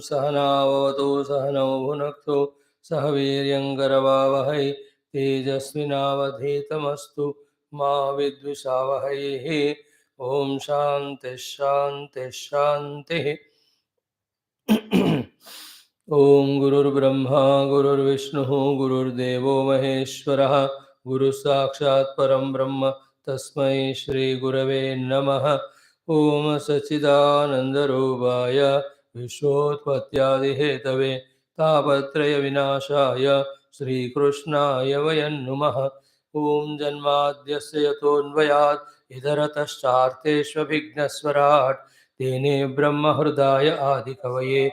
सहनाववतु सहनौ भुनक्तु सह वीर्यङ्करवावहै तेजस्विनावधीतमस्तु मा विद्विषावहैः। ओम शांति शांति शांति। ओम गुरुर्ब्रह्मा गुरुर्विष्णु गुरुर्देवो महेश्वरः गुरु साक्षात् परम ब्रह्म तस्मै श्री गुरवे नमः। ओम सच्चिदानंदरूपाय विश्वोत्पत्त्यादिहेतवे तापत्रय विनाशाय श्रीकृष्णाय वयं नुमः। ओम जन्माद्यस्य यतोऽन्वयात् इतरतश्चार्थेष्वभिघ्नस्वराट् तेने ब्रह्महृदाय आदिकवये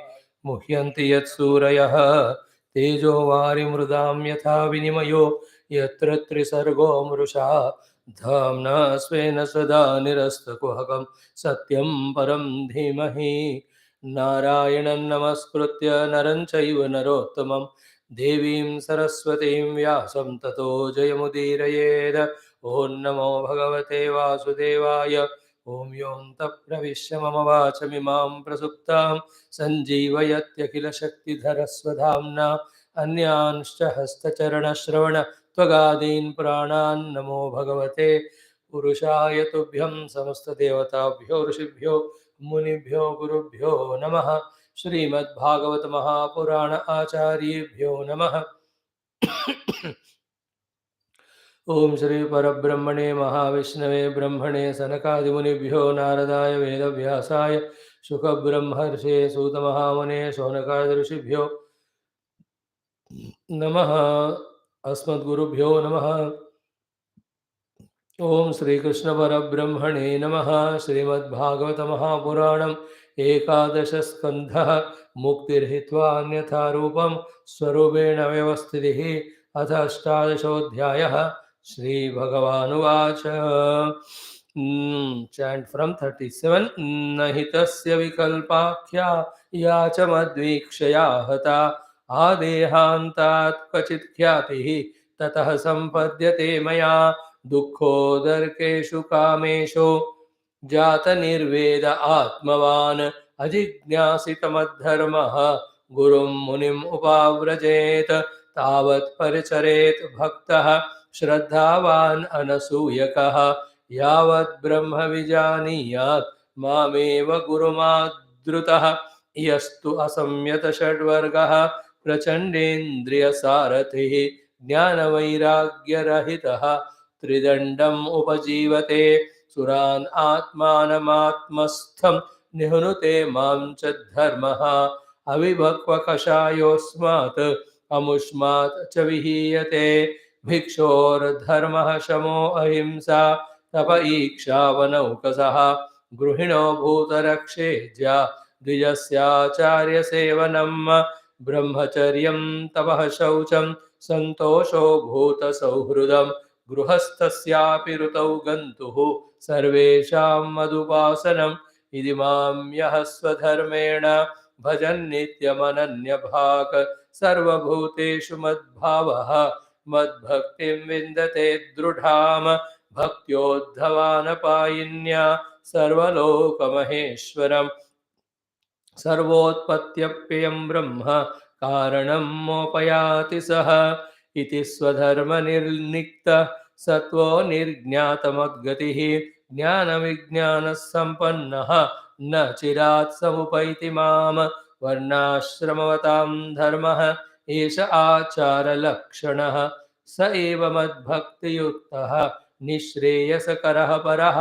मुह्यन्ति यत्सूरयः तेजो वारिमृदां यथा विनिमयो यत्र त्रिसर्गो मृषा धाम्ना स्वेन सदा निरस्तकुहकं सत्यं परं धीमहि। नारायणं नमस्कृत्य नरं चैव नरोत्तमं देवीं सरस्वतीं व्यासं ततो जयमुदीरयेत्। ॐ नमो भगवते वासुदेवाय। ॐ योऽन्तः प्रविश्य मम वाचमिमां प्रसुप्तां सञ्जीवयत्यखिलशक्तिधरस्वधाम्ना अन्यांश्च हस्तचरणश्रवण त्वगादीन् प्राणान् नमो भगवते पुरुषाय तुभ्यं समस्तदेवताभ्यो ऋषिभ्यो मुनिभ्यो गुरुभ्यो नमः। श्रीमद्भागवत महापुराण आचार्येभ्यो नमः। ओम श्री परब्रह्मणे महाविष्णवे ब्रह्मणे सनकादिमुनिभ्यो नारदाय वेदव्यासाय शुकब्रह्मर्षे सूतमहामुने शौनकाय ऋषिभ्यो नमः। अस्मद्गुरुभ्यो नमः। ओम श्री कृष्ण परब्रह्मणे नमः। श्रीमद्भागवत महापुराणम् एकादश स्कन्धः मुक्तिर्हित्वा अन्यथा रूपं स्वरूपेण व्यवस्थितिः अथ अष्टादशोऽध्यायः। श्री भगवानुवाच चैंट फ्रॉम 37। न हि तस्य विकल्पाख्या या च मद्वीक्षया हता आदेहान्तात् क्वचित् ख्यातिः ततः सम्पद्यते मया दुःखोदर्केषु कामेषु जात निर्वेद आत्मवान् अजिज्ञासितमद्धर्मः गुरुं मुनिम् उपाव्रजेत तावत् परिचरेत् भक्तः श्रद्धावान् अनसूयकः यावत् ब्रह्म विजानीयात् मामेव गुरुमाद्रुतः यस्तु असंयत षड्वर्गः प्रचण्डेन्द्रियसारथिः ज्ञानवैराग्यरहितः त्रिदण्डम् उपजीवते सुरान् आत्मानमात्मस्थं निहनुते मां च धर्मः अविभक्वकषायोऽस्मात् अमुष्मात् च विहीयते भिक्षोर्धर्मः शमो अहिंसा तप ईक्षावनौकसः गृहिणो भूतरक्षेज्या द्विजस्याचार्यसेवनम् ब्रह्मचर्यं तपः शौचं सन्तोषो भूतसौहृदम् गृहस्थस्यापि ऋतौ गन्तुः सर्वेषां मदुपासनम् इति मां यः स्वधर्मेण भजन्नित्यमनन्यभाक् सर्वभूतेषु मद्भावः मद्भक्तिं विन्दते दृढाम् भक्त्योद्धवानपायिन्या सर्वलोकमहेश्वरम् सर्वोत्पत्त्यप्ययं ब्रह्म कारणं मोपयाति सः इति स्वधर्मनिर्निक्तः सत्त्वो निर्ज्ञातमद्गतिः ज्ञानविज्ञानः सम्पन्नः न चिरात् समुपैति मां वर्णाश्रमवतां धर्मः एष आचारलक्षणः स एव मद्भक्तियुक्तः निःश्रेयसकरः परः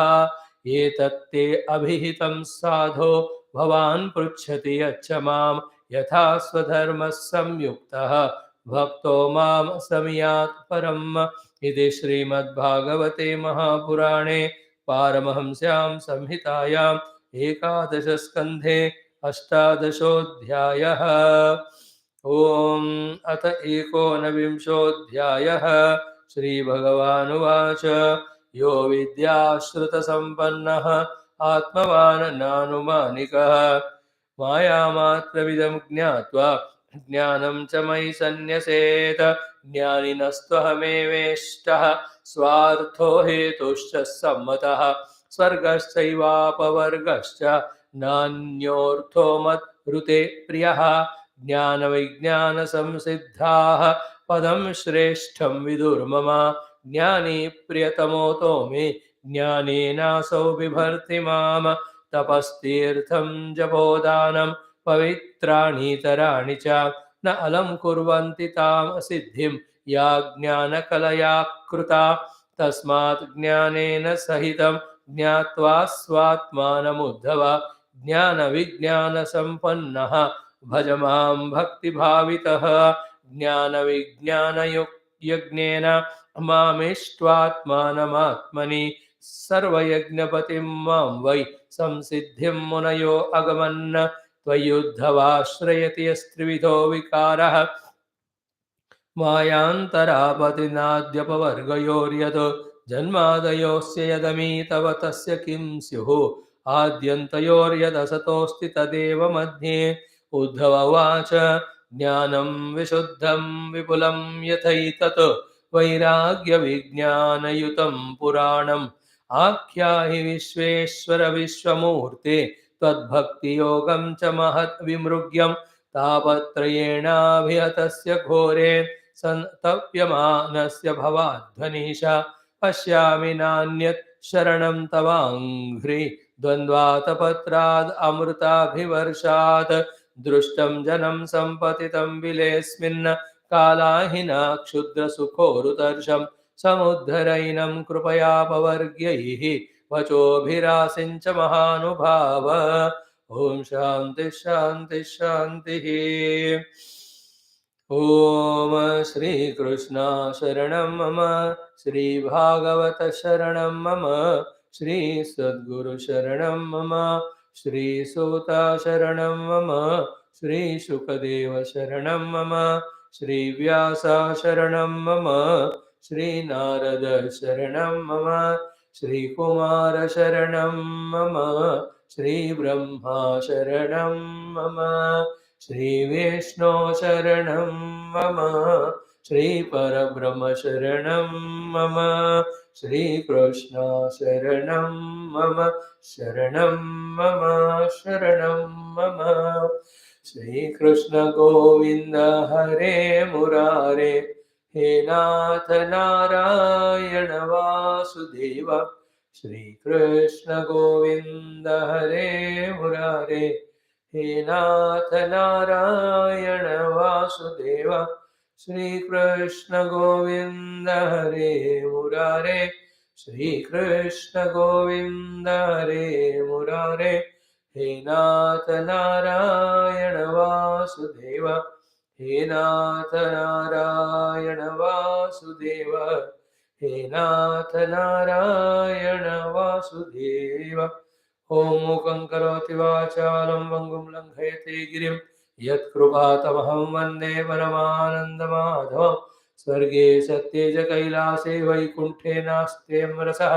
एतत्ते अभिहितं साधो भवान् पृच्छति यच्च मां यथा स्वधर्मः संयुक्तः भक्तो मां समियात् परम् इति श्रीमद्भागवते महापुराणे पारमहंस्यां संहितायाम् एकादशस्कन्धे अष्टादशोऽध्यायः। ओम अथ एकोनविंशोऽध्यायः। श्रीभगवानुवाच यो विद्याश्रुतसम्पन्नः आत्मवान् नानुमानिकः मायामात्रमिदं ज्ञात्वा ज्ञानं च मयि सन्न्यसेत ज्ञानिनस्त्वहमेवेष्टः स्वार्थो हेतुश्च सम्मतः स्वर्गश्चैवापवर्गश्च नान्योऽर्थो मत्रुते प्रियः ज्ञानविज्ञानसंसिद्धाः पदं श्रेष्ठं विदुर्मम ज्ञानी प्रियतमोतो मे ज्ञानेनासौ बिभर्ति माम तपस्तीर्थं जपोदानं पवित्राणीतराणि च न अलं कुर्वन्ति तां सिद्धिं या ज्ञानकलया कृता तस्मात् ज्ञानेन सहितं ज्ञात्वा स्वात्मानमुद्धव ज्ञानविज्ञानसम्पन्नः भज मां भक्तिभावितः ज्ञानविज्ञानयज्ञेन मामिष्ट्वात्मानमात्मनि सर्वयज्ञपतिं मां वै संसिद्धिं मुनयो अगमन् त्वयुद्धवाश्रयति यस्त्रिविधो विकारः मायान्तरापतिनाद्यपवर्गयोर्यत् जन्मादयोस्य यदमीतव तस्य किं स्युः आद्यन्तयोर्यदसतोऽस्ति तदेव मध्ये उद्धव उवाच ज्ञानं विशुद्धं विपुलं यथैतत् वैराग्यविज्ञानयुतं पुराणम् आख्याहि विश्वेश्वर विश्वमूर्ते त्वद्भक्तियोगं च महत् विमृग्यं तापत्रयेणाभिहतस्य घोरे सन्तप्यमानस्य भवाध्वनिश पश्यामि नान्यत् शरणं तवाङ्घ्रि द्वन्द्वातपत्राद् अमृताभिवर्षात् दृष्टं जनं सम्पतितं विलेऽस्मिन् कालाहिना क्षुद्रसुखोरुतर्षं समुद्धरैनं कृपयापवर्ग्यैः वचोभिरासिञ्च महानुभाव ओम शांति शांति शांति। ओम श्री कृष्ण शरणं मम श्री भागवत शरणं मम श्री सद्गुरु शरणं मम श्री सूत शरणं मम श्री शुकदेव शरणं मम श्री व्यास शरणं मम श्री नारद शरणं मम श्री कुमार शरणं मम श्री ब्रह्मा शरणं मम श्री विष्णु शरणं मम श्री परब्रह्म शरणं मम श्री कृष्ण शरणं मम शरणं मम शरणं मम श्री कृष्ण गोविंद हरे मुरारे हे नाथ नारायण वासुदेव श्री कृष्ण गोविंद हरे मुरारे हे नाथ नारायण वासुदेव श्री कृष्ण गोविंद हरे मुरारे श्री कृष्ण गोविंद हरे मुरारे हे नाथ नारायण वासुदेव हे नाथ नारायण वासुदेव हे नाथ नारायण वासुदेव ओम मूकं करोति वाचालं पङ्गुं लङ्घयते गिरिं यत्कृपातमहं वन्दे परमानन्दमाधवं स्वर्गे सत्ये च कैलासे वैकुण्ठे नास्त्यम्रसः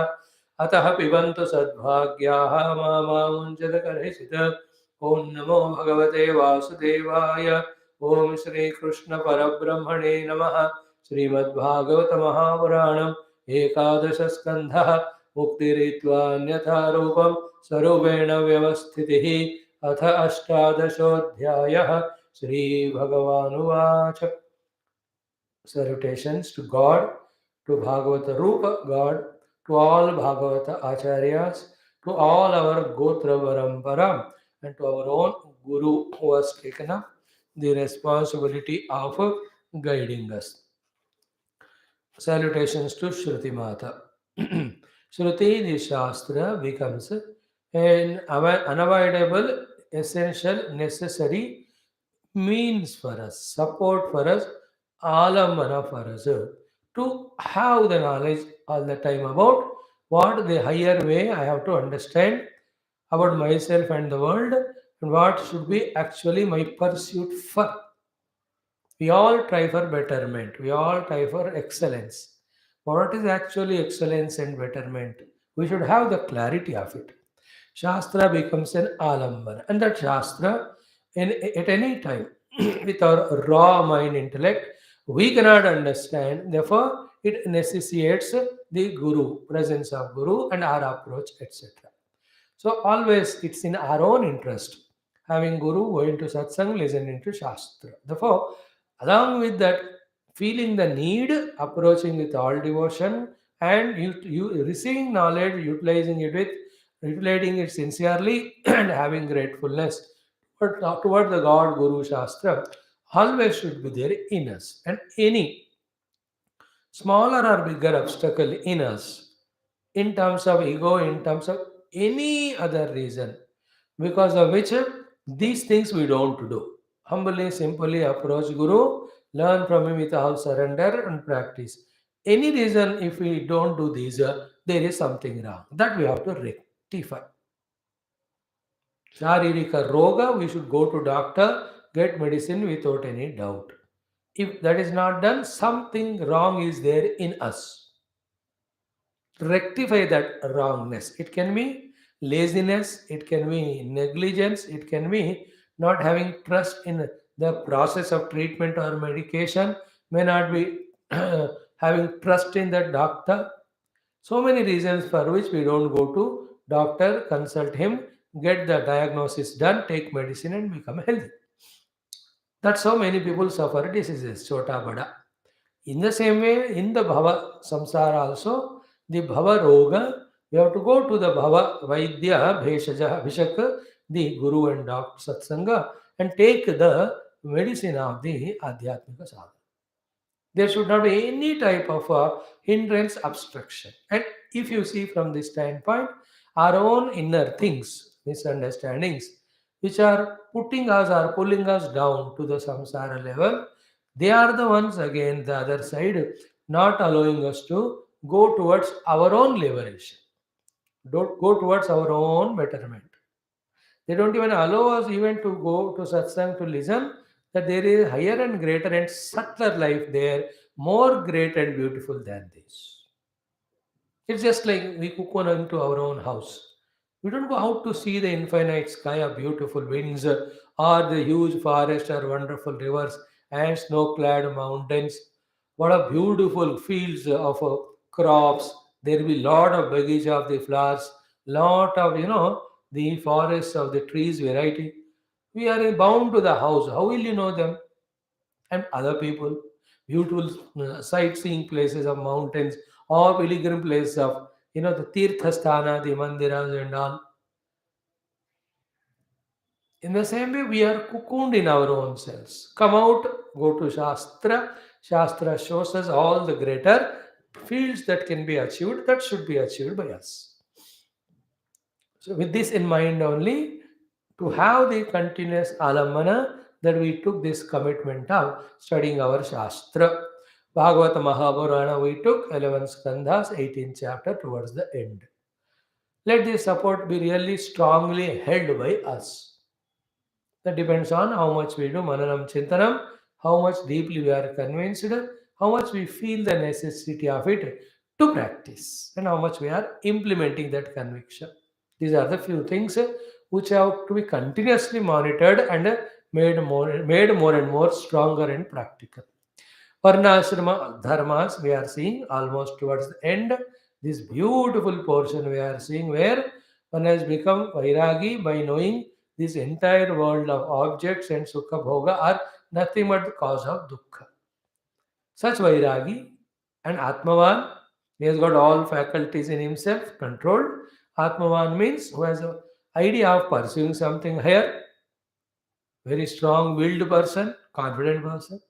अतः पिबन्तु सद्भाग्याः मामामुञ्चदकर्हिषित् ॐ नमो भगवते वासुदेवाय ओम श्री कृष्ण परब्रह्मणे नमः श्रीमद्भागवत महापुराणम् एकादश स्कन्धः मुक्तिरित्वान्यथा रूपं स्वरूपेण व्यवस्थितिः अथ अष्टादशोऽध्यायः Shri भगवानुवाच Salutations to God, to Bhagavata Rupa God, to all Bhagavata Acharyas, to all our Gotra Parampara, and to our own Guru who has taken up the responsibility of guiding us. Salutations to Shruti Mata. Shruti, the Shastra, becomes an unavoidable, essential, necessary means for us, support for us, alamana for us to have the knowledge all the time about what the higher way I have to understand about myself and the world and what should be actually my pursuit for. We all try for betterment. We all try for excellence. What is actually excellence and betterment? We should have the clarity of it. Shastra becomes an alambana. And that Shastra, at any time, with our raw mind intellect, we cannot understand. Therefore, it necessitates the Guru, presence of Guru, and our approach, etc. So always it's in our own interest. Having Guru, going to satsang, listening to Shastra. Therefore, along with that, feeling the need, approaching with all devotion, and you receiving knowledge, utilizing it sincerely, and having gratefulness toward the God, Guru, Shastra, always should be there in us. And any smaller or bigger obstacle in us, in terms of ego, in terms of any other reason, because of which these things we don't do. Humbly, simply approach Guru, learn from him with all surrender and practice. Any reason if we don't do these, there is something wrong. That we have to rectify. Sharirika roga, we should go to doctor, get medicine without any doubt. If that is not done, something wrong is there in us. Rectify that wrongness. It can be laziness, it can be negligence, it can be not having trust in the process of treatment or medication, may not be having trust in the doctor. So many reasons for which we don't go to doctor, consult him, get the diagnosis done, take medicine and become healthy. That's how many people suffer diseases, chota bada. In the same way, in the Bhava Samsara also, the Bhava Roga, we have to go to the Bhava Vaidya Bheshaja Abhishek, the Guru and Doctor Satsanga, and take the medicine of the Adhyatmika Sadhana. There should not be any type of hindrance, obstruction. And if you see from this standpoint, our own inner things, misunderstandings, which are putting us or pulling us down to the samsara level, they are the ones again, the other side, not allowing us to go towards our own liberation, don't go towards our own betterment. They don't even allow us even to go to satsang to listen that there is higher and greater and subtler life there, more great and beautiful than this. It's just like we cook on into our own house. We don't go out to see the infinite sky of beautiful winds or the huge forest or wonderful rivers and snow-clad mountains. What a beautiful fields of crops. There will be lot of baggage of the flowers, lot of the forests of the trees variety. We are bound to the house. How will you know them? And other people, beautiful sightseeing places of mountains or pilgrim places of the tirthasthana, the mandiras and all. In the same way, we are cocooned in our own selves. Come out, go to Shastra. Shastra shows us all the greater fields that can be achieved, that should be achieved by us. So, with this in mind only, to have the continuous alamana, that we took this commitment of studying our Shastra. Bhagavata Mahabharana, we took 11 skandhas, 18th chapter towards the end. Let this support be really strongly held by us. That depends on how much we do Mananam Chintanam, how much deeply we are convinced, how much we feel the necessity of it to practice, and how much we are implementing that conviction. These are the few things which have to be continuously monitored and made more and more stronger and practical. Varnashrama dharmas we are seeing almost towards the end. This beautiful portion we are seeing where one has become vairagi by knowing this entire world of objects and sukha bhoga are nothing but the cause of dukkha. Such vairagi and atmavan, he has got all faculties in himself controlled. Atmavan means who has an idea of pursuing something higher, very strong willed person, confident person,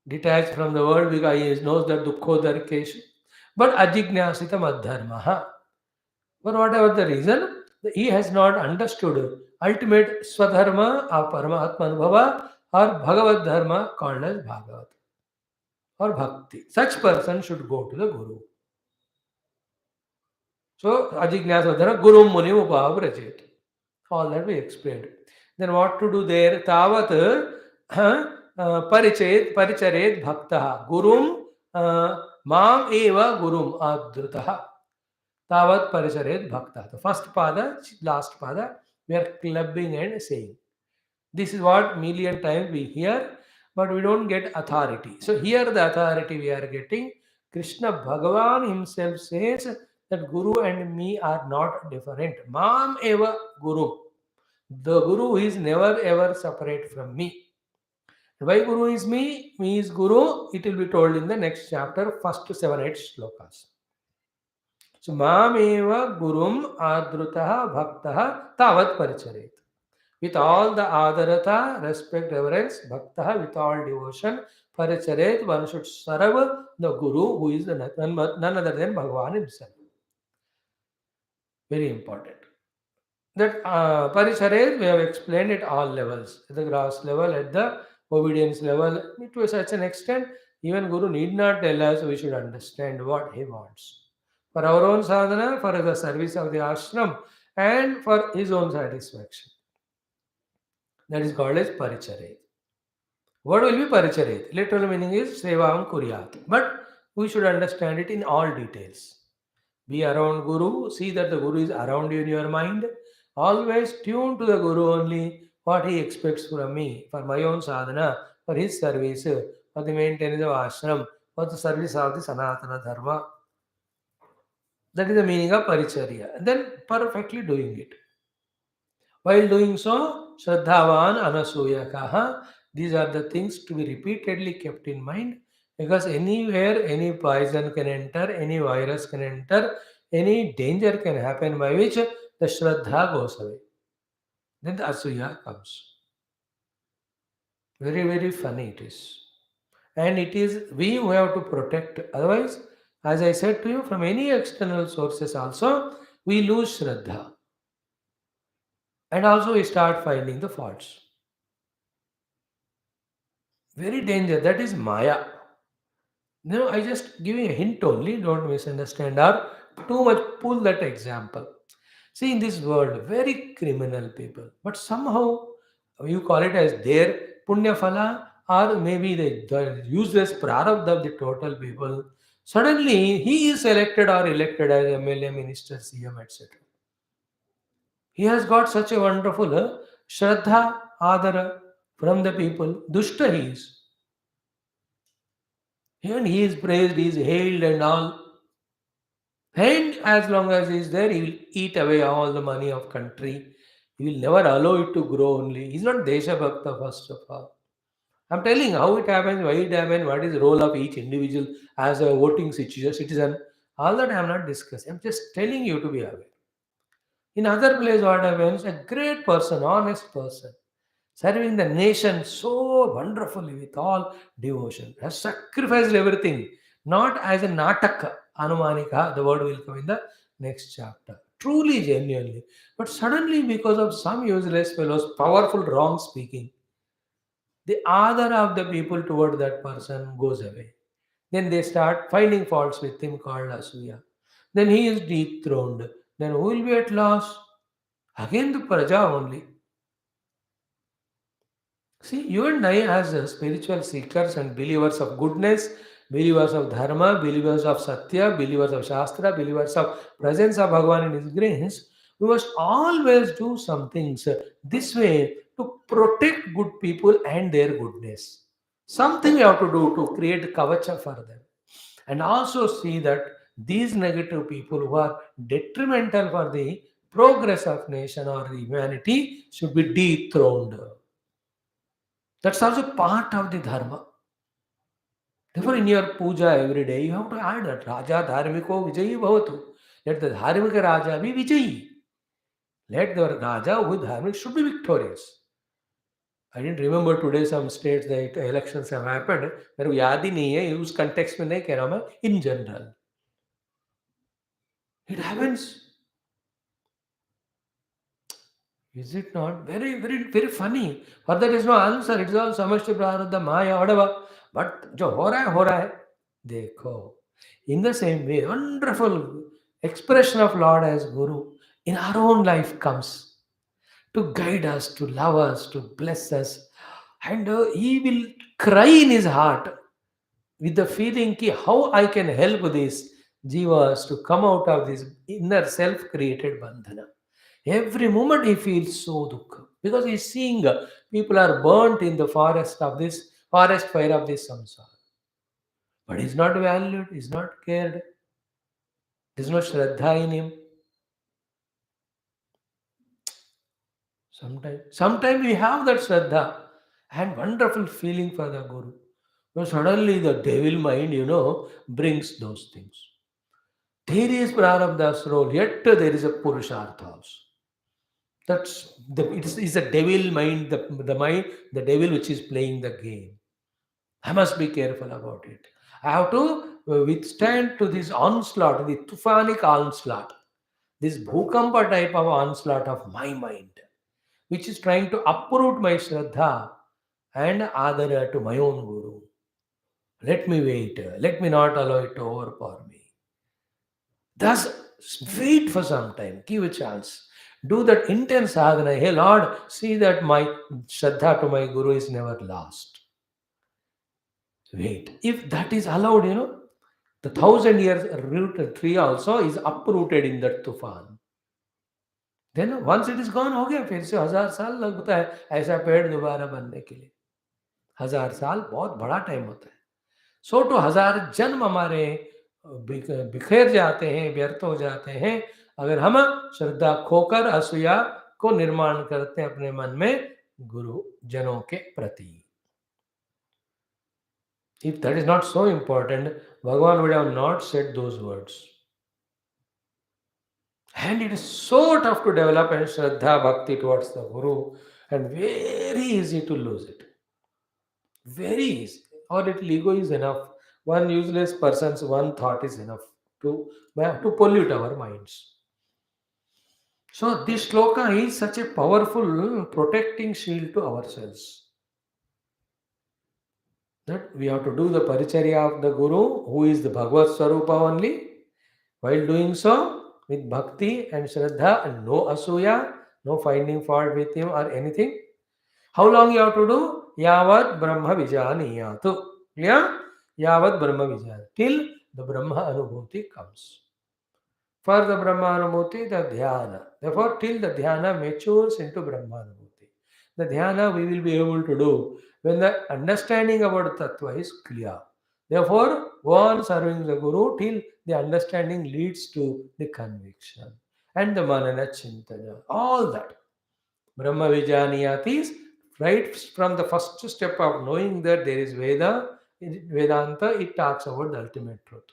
detached from the world because he knows that dukkhodarkesh. But ajignasita madharmaha. For whatever the reason, he has not understood ultimate swadharma of Paramatma Anubhava or Bhagavad Dharma called as Bhagavat or Bhakti. Such person should go to the Guru. So, Ajignasvadhara Guru Muni Upavrajit. All that we explained. Then what to do there? Tavat paricharet bhaktaha gurum mam eva gurum adrutaha. Tavat paricharet bhakta. The first pada, last pada, we are clubbing and saying. This is what million times we hear, but we don't get authority. So here the authority we are getting. Krishna Bhagavan himself says that Guru and me are not different. Mam eva Guru. The Guru is never ever separate from me. Why Guru is me? Me is Guru. It will be told in the next chapter, first 7 8 slokas. So Mameva Gurum Adrutaha Bhaktaha Tavat Paricharet. With all the adarata, respect, reverence, bhaktaha, with all devotion, paricharet, one should serve the Guru, who is none other than Bhagavan himself. Very important. That paricharet, we have explained at all levels, at the gross level, at the obedience level, to such an extent, even Guru need not tell us, we should understand what he wants. For our own sadhana, for the service of the ashram, and for his own satisfaction. That is called as paricharet. What will be paricharet? Literal meaning is sevam kuryat. But we should understand it in all details. Be around Guru, see that the Guru is around you in your mind. Always tune to the Guru only what he expects from me, for my own sadhana, for his service, for the maintenance of ashram, for the service of the Sanatana Dharma. That is the meaning of paricharya. Then perfectly doing it. While doing so, Shraddhavan Anasuyakaha, these are the things to be repeatedly kept in mind because anywhere any poison can enter, any virus can enter, any danger can happen by which the Shraddha goes away. Then the Asuya comes. Very, very funny it is. And it is we who have to protect. Otherwise, as I said to you, from any external sources also, we lose Shraddha. And also we start finding the faults. Very danger. That is Maya. No, I just give you a hint only. Don't misunderstand or too much pull that example. See, in this world, very criminal people, but somehow you call it as their punya phala, or maybe the useless prarabdha of the total people. Suddenly, he is elected or elected as MLA, minister, CM, etc. He has got such a wonderful shraddha, adara from the people. Dushta he is. And he is praised, he is hailed and all. And as long as he is there, he will eat away all the money of country. He will never allow it to grow only. He's not Desha Bhakta first of all. I'm telling how it happens, why it happens, what is the role of each individual as a voting citizen. All that I'm not discussing. I'm just telling you to be aware. In other place, what happens? A great person, honest person, serving the nation so wonderfully with all devotion, has sacrificed everything, not as a nataka, anumanika, the word will come in the next chapter. Truly, genuinely. But suddenly, because of some useless fellows, powerful wrong speaking, the other of the people toward that person goes away. Then they start finding faults with him called Asuya. Then he is dethroned. Then who will be at loss? Again the Praja only. See, you and I, as spiritual seekers and believers of goodness, believers of dharma, believers of satya, believers of shastra, believers of presence of Bhagavan in His grace, we must always do some things this way to protect good people and their goodness. Something we have to do to create kavacha for them. And also see that these negative people who are detrimental for the progress of nation or the humanity should be dethroned. That's also part of the dharma. Therefore, in your puja every day, you have to add that Raja Dharmiko Vijayi Bhavatu. Let the Dharmika Raja be Vijayi. Let the Raja who is Dharmic should be victorious. I didn't remember today some states that elections have happened. मेरे को याद ही नहीं है उस context में नहीं कह रहा मैं in general. It happens. Is it not? Very, very, very funny. For that is no answer. It is all samashti prarabdha maya, whatever. But जो हो रहा है, देखो. In the same way, wonderful expression of Lord as Guru in our own life comes to guide us, to love us, to bless us. And he will cry in his heart with the feeling ki how I can help these jivas to come out of this inner self-created bandhana. Every moment he feels so dukkha because he's seeing people are burnt in the forest fire of this samsara. But he's not valued, he's not cared. There's no Shraddha in him. Sometimes we have that Shraddha and wonderful feeling for the Guru. But suddenly the devil mind, brings those things. There is Prarabdha's role, yet there is a Purushartha also. It's a devil mind, the mind, the devil which is playing the game. I must be careful about it. I have to withstand to this onslaught, the tufanic onslaught, this bhukampa type of onslaught of my mind, which is trying to uproot my Shraddha and Adara to my own Guru. Let me wait. Let me not allow it to overpower me. Thus, wait for some time. Give a chance. Do that intense sadhana. Hey Lord, see that my Shraddha to my Guru is never lost. Wait. If that is allowed, the 1,000 years root tree also is uprooted in that tufan. Then once it is gone, हो गया फिर से 1,000 साल लगता है ऐसा पेड़ दोबारा बनने के लिए. 1,000 साल बहुत बड़ा टाइम होता है. सो तो 1,000 जन्म हमारे बिखेर जाते हैं, व्यर्थ हो जाते हैं अगर हम श्रद्धा खोकर असूया को निर्माण करते हैं अपने मन में गुरु जनों के प्रति. If that is not so important, Bhagavan would have not said those words. And it is so tough to develop a Shraddha Bhakti towards the Guru and very easy to lose it. Very easy. Or little ego is enough. One useless person's one thought is enough to pollute our minds. So this shloka is such a powerful protecting shield to ourselves. That we have to do the paricharya of the Guru, who is the Bhagavad Swarupa only. While doing so, with bhakti and shraddha and no asuya, no finding fault with him or anything. How long you have to do? Yavat Brahma Vijaniyatu. Clear? Yavat Brahma Vijaniyatu. Till the Brahma Anubhuti comes. For the Brahma Anubhuti, the Dhyana. Therefore, till the Dhyana matures into Brahma Anubhuti. The Dhyana we will be able to do when the understanding about Tattva is clear. Therefore, go on serving the Guru till the understanding leads to the conviction and the Manana Chintana. All that. Brahma Vijaniyat is right from the first step of knowing that there is Veda, in Vedanta, it talks about the ultimate truth.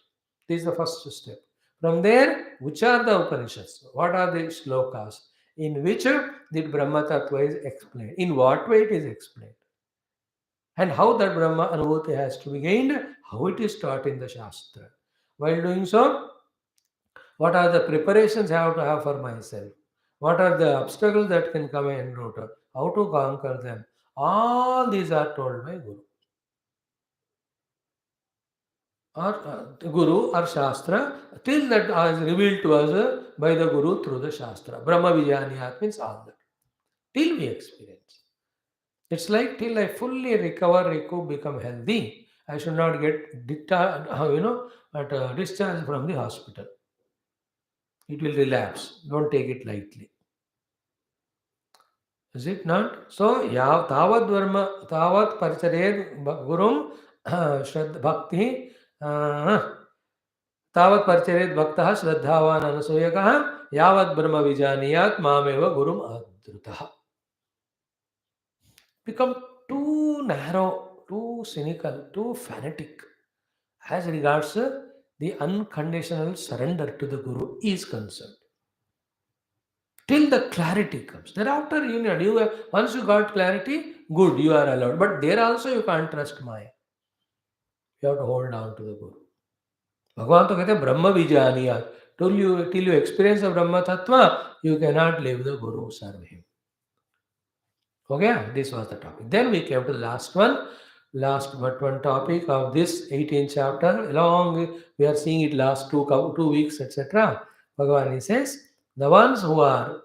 This is the first step. From there, which are the Upanishads? What are the shlokas? In which the Brahma Tattva is explained? In what way it is explained? And how that Brahma Anubhuti has to be gained? How it is taught in the Shastra. While doing so, what are the preparations I have to have for myself? What are the obstacles that can come en route? How to conquer them? All these are told by Guru. Or the Guru or Shastra, till that is revealed to us by the Guru through the Shastra. Brahma Vijaniyat means all that. Till we experience. It's like till I fully recover, recoup, become healthy, I should not get discharged from the hospital. It will relapse. Don't take it lightly. Is it not? So, Tavad Dharma, Tavad Parichared Gurum Shraddha Bhakti Tavat Parichared Bhaktaha Shraddhavan Anasuyakaha Yavat Brahma Vijaniyat Mameva Gurum Adrutaha. Become too narrow, too cynical, too fanatic as regards the unconditional surrender to the Guru is concerned. Till the clarity comes. Thereafter, once you got clarity, good, you are allowed. But there also you can't trust Maya. You have to hold on to the Guru. भगवान तो कहते हैं ब्रह्म विजानिया. Till you experience the Brahma Tattva, you cannot leave the Guru, serve him. Okay, this was the topic. Then we came to the last but one topic of this 18th chapter. Along, we are seeing it last 2 weeks, etc. Bhagavan says, the ones who are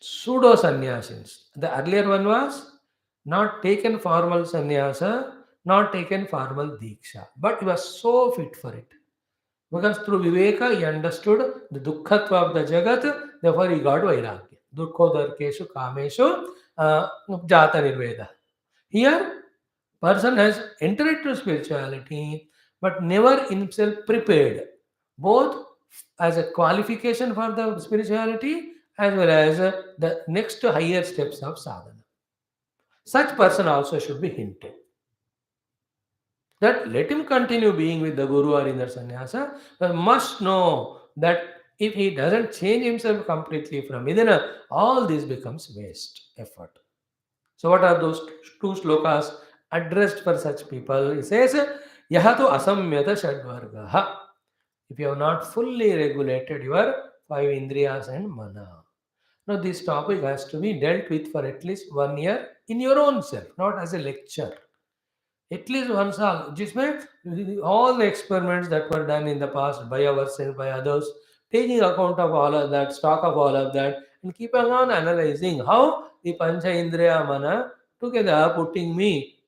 pseudo sannyasins. The earlier one was not taken formal sannyasa, not taken formal diksha, but he was so fit for it. Because through Viveka he understood the dukhatva of the jagat, therefore he got vairagya. Dukho darkeshu kameshu jata nirveda. Here, person has entered into spirituality, but never himself prepared, both as a qualification for the spirituality as well as the next higher steps of sadhana. Such person also should be hinted that let him continue being with the guru or in the sannyasa, but must know that if he doesn't change himself completely from within, all this becomes waste effort. So, what are those two slokas addressed for such people? He says, Yahatu asamyata shadvargaha. If you have not fully regulated your five indriyas and mana. Now, this topic has to be dealt with for at least 1 year in your own self, not as a lecture. At least once all. Jisme, all the experiments that were done in the past by ourselves, by others, taking account of all of that, stock of all of that, and keeping on analyzing how the Pancha Indriya Mana together pulling me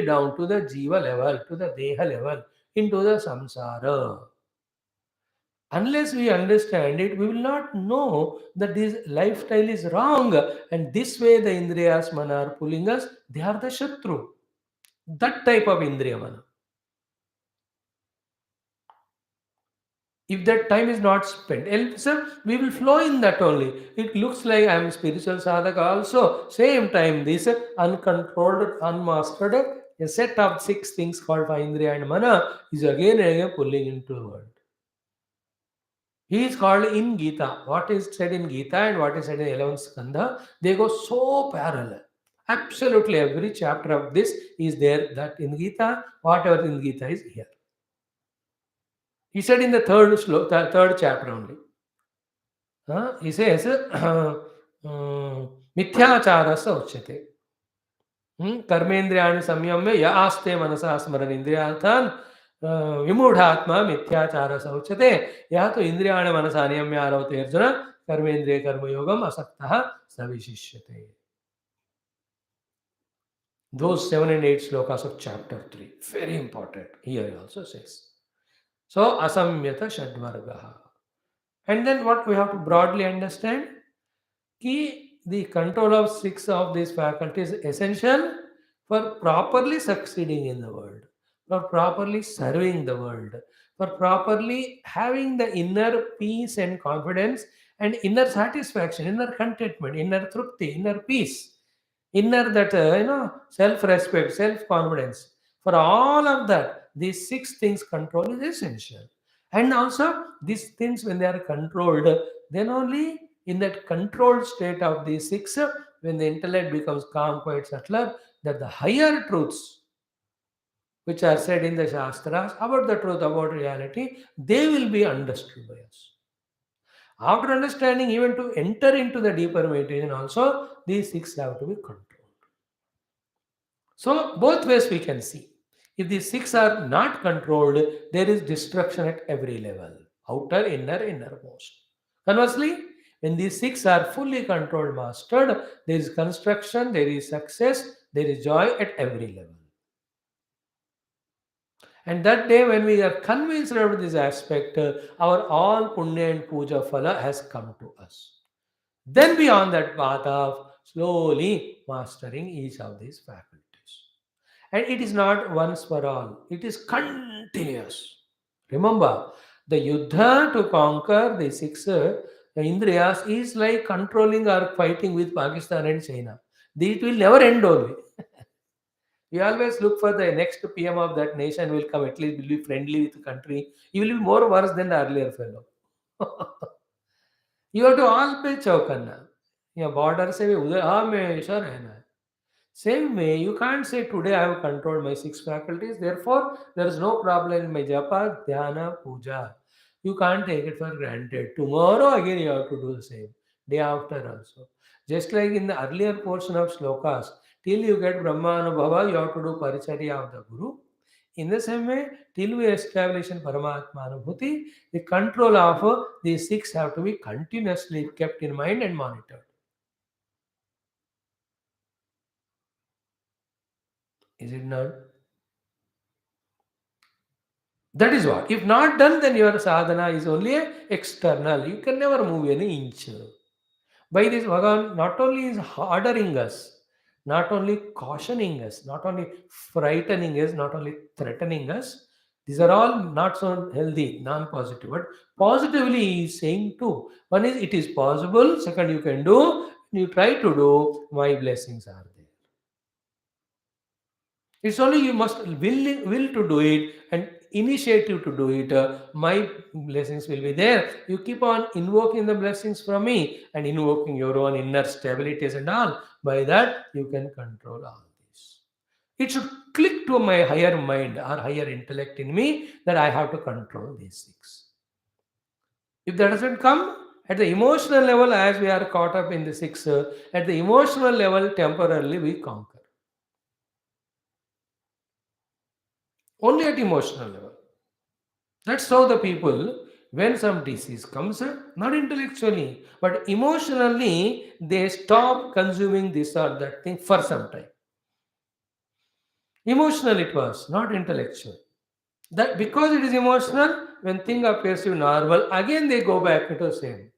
down to the Jiva level, to the Deha level, into the samsara. Unless we understand it, we will not know that this lifestyle is wrong. And this way the Indriyas Mana are pulling us, they are the Shatru. That type of Indriya Mana. If that time is not spent, else we will flow in that only. It looks like I am spiritual sadhaka also. Same time, this uncontrolled, unmastered, a set of six things called Indriya and Mana is again and again pulling into the world. He is called in Gita. What is said in Gita and what is said in 11th Skandha, they go so parallel. Absolutely every chapter of this is there that in Gita, whatever in Gita is here. He said in the third chapter only. He says, मिथ्याचारस्य उच्यते कर्मेन्द्रियाणि संयम्य य आस्ते मनसा स्मरन् इन्द्रियार्थान् विमूढात्मा मिथ्याचारस्य उच्यते यः तु इन्द्रियाणि मनसा नियम्य आरोहते अर्जुन कर्मेन्द्रिय कर्मयोगम् असक्तः स विशिष्यते. Those 7 and 8 slokas of chapter 3, very important. Here he also says. So, asamyata shadvargaha. And then what we have to broadly understand? Ki the control of 6 of these faculties is essential for properly succeeding in the world, for properly serving the world, for properly having the inner peace and confidence and inner satisfaction, inner contentment, inner trupti, inner peace, inner that self-respect, self-confidence. For all of that, these 6 things control is essential. And also these things when they are controlled, then only in that controlled state of these 6, when the intellect becomes calm, quiet, subtler, that the higher truths which are said in the Shastras about the truth, about reality, they will be understood by us. After understanding, even to enter into the deeper meditation also, these 6 have to be controlled. So, both ways we can see. If these 6 are not controlled, there is destruction at every level, outer, inner, innermost. Conversely, when these 6 are fully controlled, mastered, there is construction, there is success, there is joy at every level. And that day, when we are convinced about this aspect, our all punya and puja phala has come to us. Then, beyond that path of slowly mastering each of these faculties. And it is not once for all, it is continuous. Remember, the yuddha to conquer the 6 indriyas is like controlling or fighting with Pakistan and China. It will never end only. We always look for the next PM of that nation will come, at least will be friendly with the country. He will be more worse than the earlier fellow. You have to all पे चौकन्ना या border से भी उधर हमेशा रहना है. Same way, you can't say today I have controlled my 6 faculties, therefore there is no problem in my japa, dhyana, puja. You can't take it for granted. Tomorrow again you have to do the same. Day after also. Just like in the earlier portion of slokas, till you get Brahmanubhava, you have to do paricharya of the Guru. In the same way, till we establish in Paramatma Anubhuti, the control of these 6 have to be continuously kept in mind and monitored. Is it not? That is what. If not done, then your sadhana is only external. You can never move any inch. By this, Bhagavan not only is ordering us, not only cautioning us, not only frightening us, not only threatening us, These are all not so healthy, non-positive. But positively, he is saying two. One is it is possible. Second, you can do. You try to do. My blessings are there. It's only you must will to do it and initiative to do it. My blessings will be there. You keep on invoking the blessings from me and invoking your own inner stabilities and all. By that, you can control all this. It should click to my higher mind or higher intellect in me that I have to control these things. If that doesn't come at the emotional level, as we are caught up in the six, at the emotional level, temporarily we conquer. Only at emotional level. That's how the people, when some disease comes, not intellectually, but emotionally, they stop consuming this or that thing for some time. Emotional it was, not intellectual. That because it is emotional, when thing appears to normal, again they go back to the same.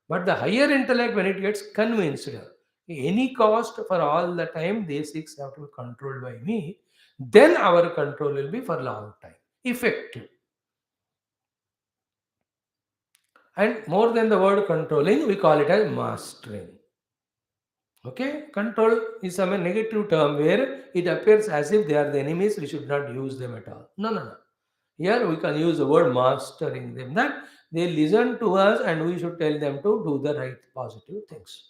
But the higher intellect, when it gets convinced, any cost for all the time, these six have to be controlled by me, then our control will be for long time, effective. And more than the word controlling, we call it as mastering. Okay, control is a negative term where it appears as if they are the enemies, we should not use them at all. No, no, no. Here we can use the word mastering them, that they listen to us and we should tell them to do the right positive things.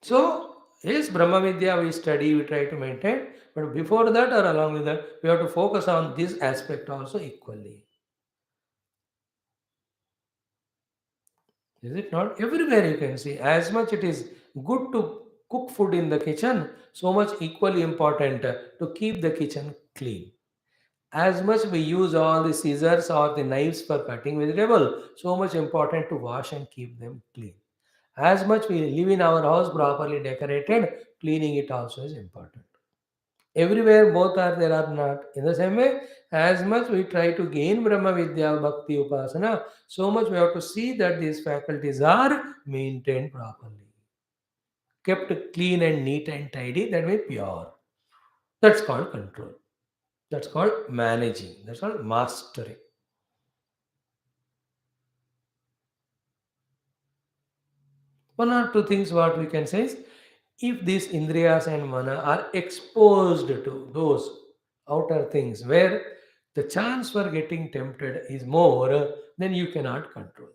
So, yes, Brahma Vidya we study, we try to maintain, but before that or along with that, we have to focus on this aspect also equally. Is it not? Everywhere you can see, as much it is good to cook food in the kitchen, so much equally important to keep the kitchen clean. As much we use all the scissors or the knives for cutting vegetable, so much important to wash and keep them clean. As much we live in our house properly decorated, cleaning it also is important. Everywhere both are there are not. In the same way, as much we try to gain Brahma Vidya, Bhakti, Upasana, so much we have to see that these faculties are maintained properly. Kept clean and neat and tidy, that way pure. That's called control. That's called managing. That's called mastering. One or two things what we can say is, if these indriyas and mana are exposed to those outer things where the chance for getting tempted is more, then you cannot control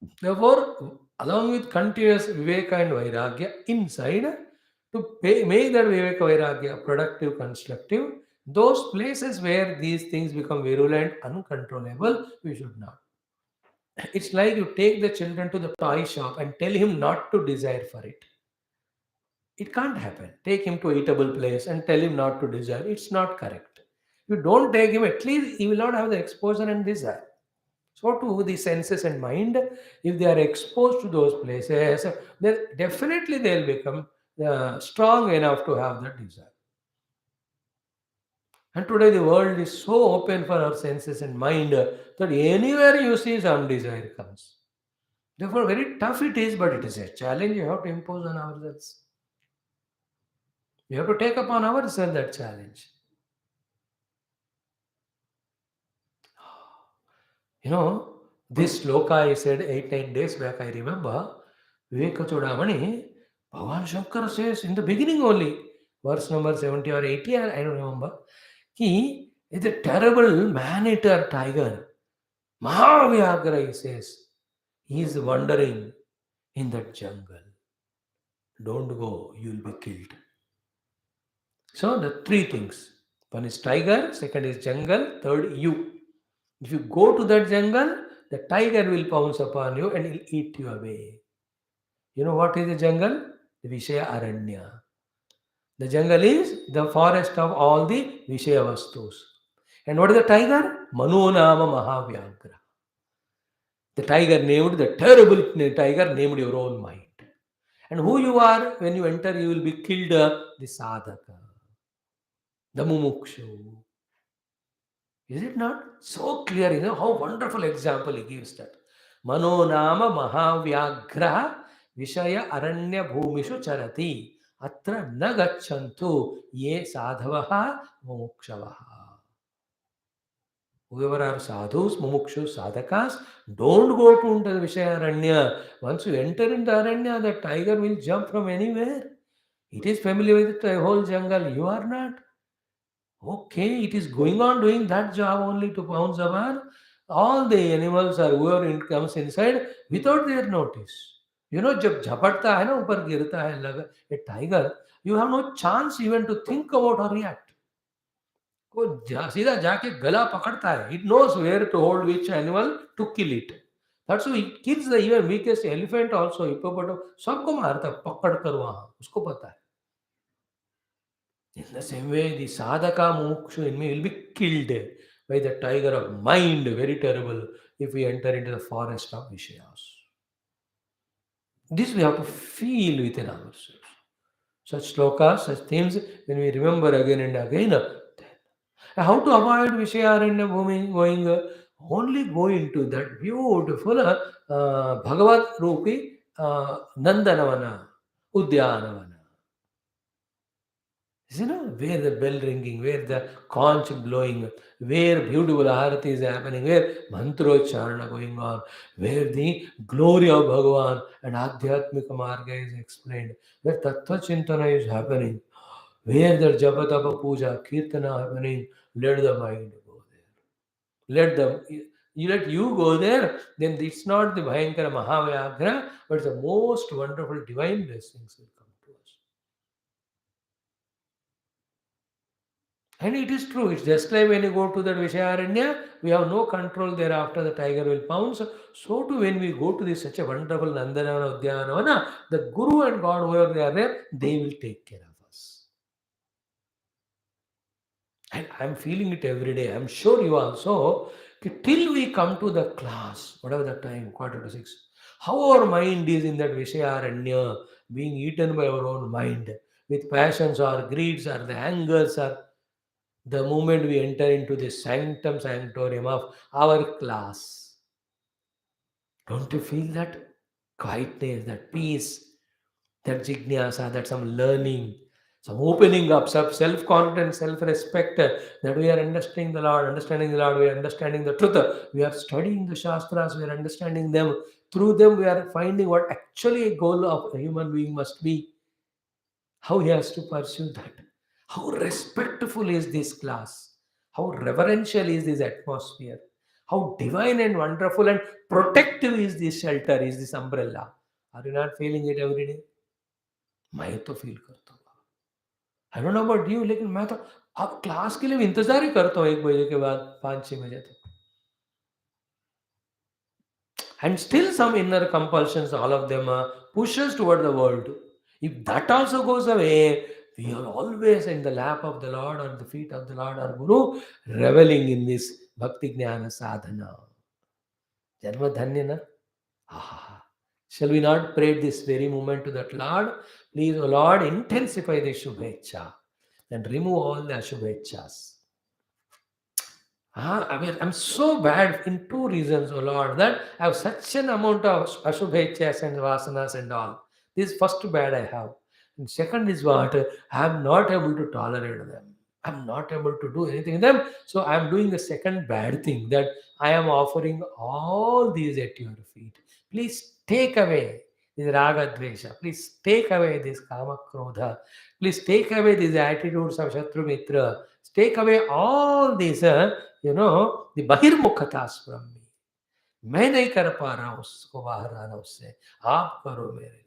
them. Therefore, along with continuous viveka and vairagya inside, to make that viveka vairagya productive, constructive, those places where these things become virulent, uncontrollable, we should not. It's like you take the children to the toy shop and tell him not to desire for it. It can't happen. Take him to a eatable place and tell him not to desire. It's not correct. You don't take him, at least he will not have the exposure and desire. So too the senses and mind, if they are exposed to those places, then definitely they'll become strong enough to have that desire. And today the world is so open for our senses and mind that anywhere you see some desire comes. Therefore, very tough it is, but it is a challenge you have to impose on ourselves. We have to take upon ourselves that challenge. You know, this sloka I said 8, 9 days back, I remember, Viveka Chodamani, Bhagavan Shankara says in the beginning only, verse number 70 or 80, I don't remember, he is a terrible man-eater tiger. Mahavyagra, he says, he is wandering in that jungle. Don't go, you will be killed. So the three things. One is tiger, second is jungle, third you. If you go to that jungle, the tiger will pounce upon you and he'll eat you away. You know what is the jungle? The Vishaya Aranya. The jungle is the forest of all the Vishaya Vastus. And what is the tiger? Manonama Mahavyagra. The tiger named, the terrible tiger named your own mind. And who you are, when you enter, you will be killed, the sadhaka, the mumukshu. Is it not? So clear, how wonderful example he gives that. Mano nama mahavyagraha vishaya aranya bhumishu charati. atra na gacchantu ye sadhavaha mumukshavaha. Whoever are sadhus, mumukshus, sadhakas, don't go to into the Vishayaranya. Once you enter into Aranya, the tiger will jump from anywhere. It is familiar with the whole jungle. You are not. Okay, it is going on doing that job only to pounce upon. All the animals or whoever comes inside without their notice. You know, जब झपटता है ना ऊपर गिरता है लगा a tiger, you have no chance even to think about or react. वो सीधा जाके गला पकड़ता है. It knows where to hold which animal to kill it. That's why it kills the even weakest elephant also, hippopotamus, सबको मारता है पकड़ कर वहां. उसको पता है. In the same way, the sadhaka mukshu in me will be killed by the tiger of mind, very terrible, if we enter into the forest of Vishayas. This we have to feel within ourselves. Such slokas, such themes, when we remember again and again, how to avoid Vishayaranya going, only go into that beautiful Bhagavad Rupi Nandanavana, Udyanavana. You know, where the bell ringing, where the conch blowing, where beautiful arati is happening, where mantrocharana going on, where the glory of Bhagavan and Adhyatmika Marga is explained, where Tattva Chintana is happening, where the Japatapa Puja, Kirtana happening, let the mind go there. Let them, you let you go there, then it's not the Bhayankara Mahavyagra, but the most wonderful divine blessings will come to us. And it is true. It's just like when you go to that Vishayaranya, we have no control thereafter, the tiger will pounce. So too when we go to this such a wonderful Nandana Udyanavana, the Guru and God, whoever they are there, they will take care of us. And I'm feeling it every day. I'm sure you also. Till we come to the class, whatever the time, 5:45, how our mind is in that Vishayaranya, being eaten by our own mind, with passions or greeds or the angers or the moment we enter into the sanctum sanctorium of our class. Don't you feel that quietness, that peace, that jnana, that some learning, some opening up, some self-confidence, self-respect, that we are understanding the Lord, we are understanding the truth, we are studying the Shastras, we are understanding them. Through them, we are finding what actually a goal of a human being must be, how he has to pursue that. How respectful is this class? How reverential is this atmosphere? How divine and wonderful and protective is this shelter, is this umbrella? Are you not feeling it every day? मैं तो feel करता हूँ. I don't know about you, लेकिन मैं तो अब class के लिए भी इंतजार ही करता हूँ 1 बजे के बाद 5-6 बजे तक. And still some inner compulsions, all of them push us toward the world. If that also goes away, we are always in the lap of the Lord or the feet of the Lord or Guru, reveling in this Bhakti Jnana Sadhana. Janma Dhanyana. Ah. Shall we not pray this very moment to that Lord? Please, O Lord, intensify the Shubhecha and remove all the Ashubhechas. I'm so bad in 2 reasons, oh Lord, that I have such an amount of ashubhechas and vasanas and all. This is first bad I have. And second is what? I am not able to tolerate them. I'm not able to do anything in them. So I'm doing the second bad thing, that I am offering all these at your feet. Please take away this raga dvesha. Please take away this kama krodha. Please take away these attitudes of shatru mitra. Take away all these the बहिर्मुखतास from me. मैं नहीं कर पा रहा हूँ उसको बाहर आना, उससे आप करो मेरे लिए.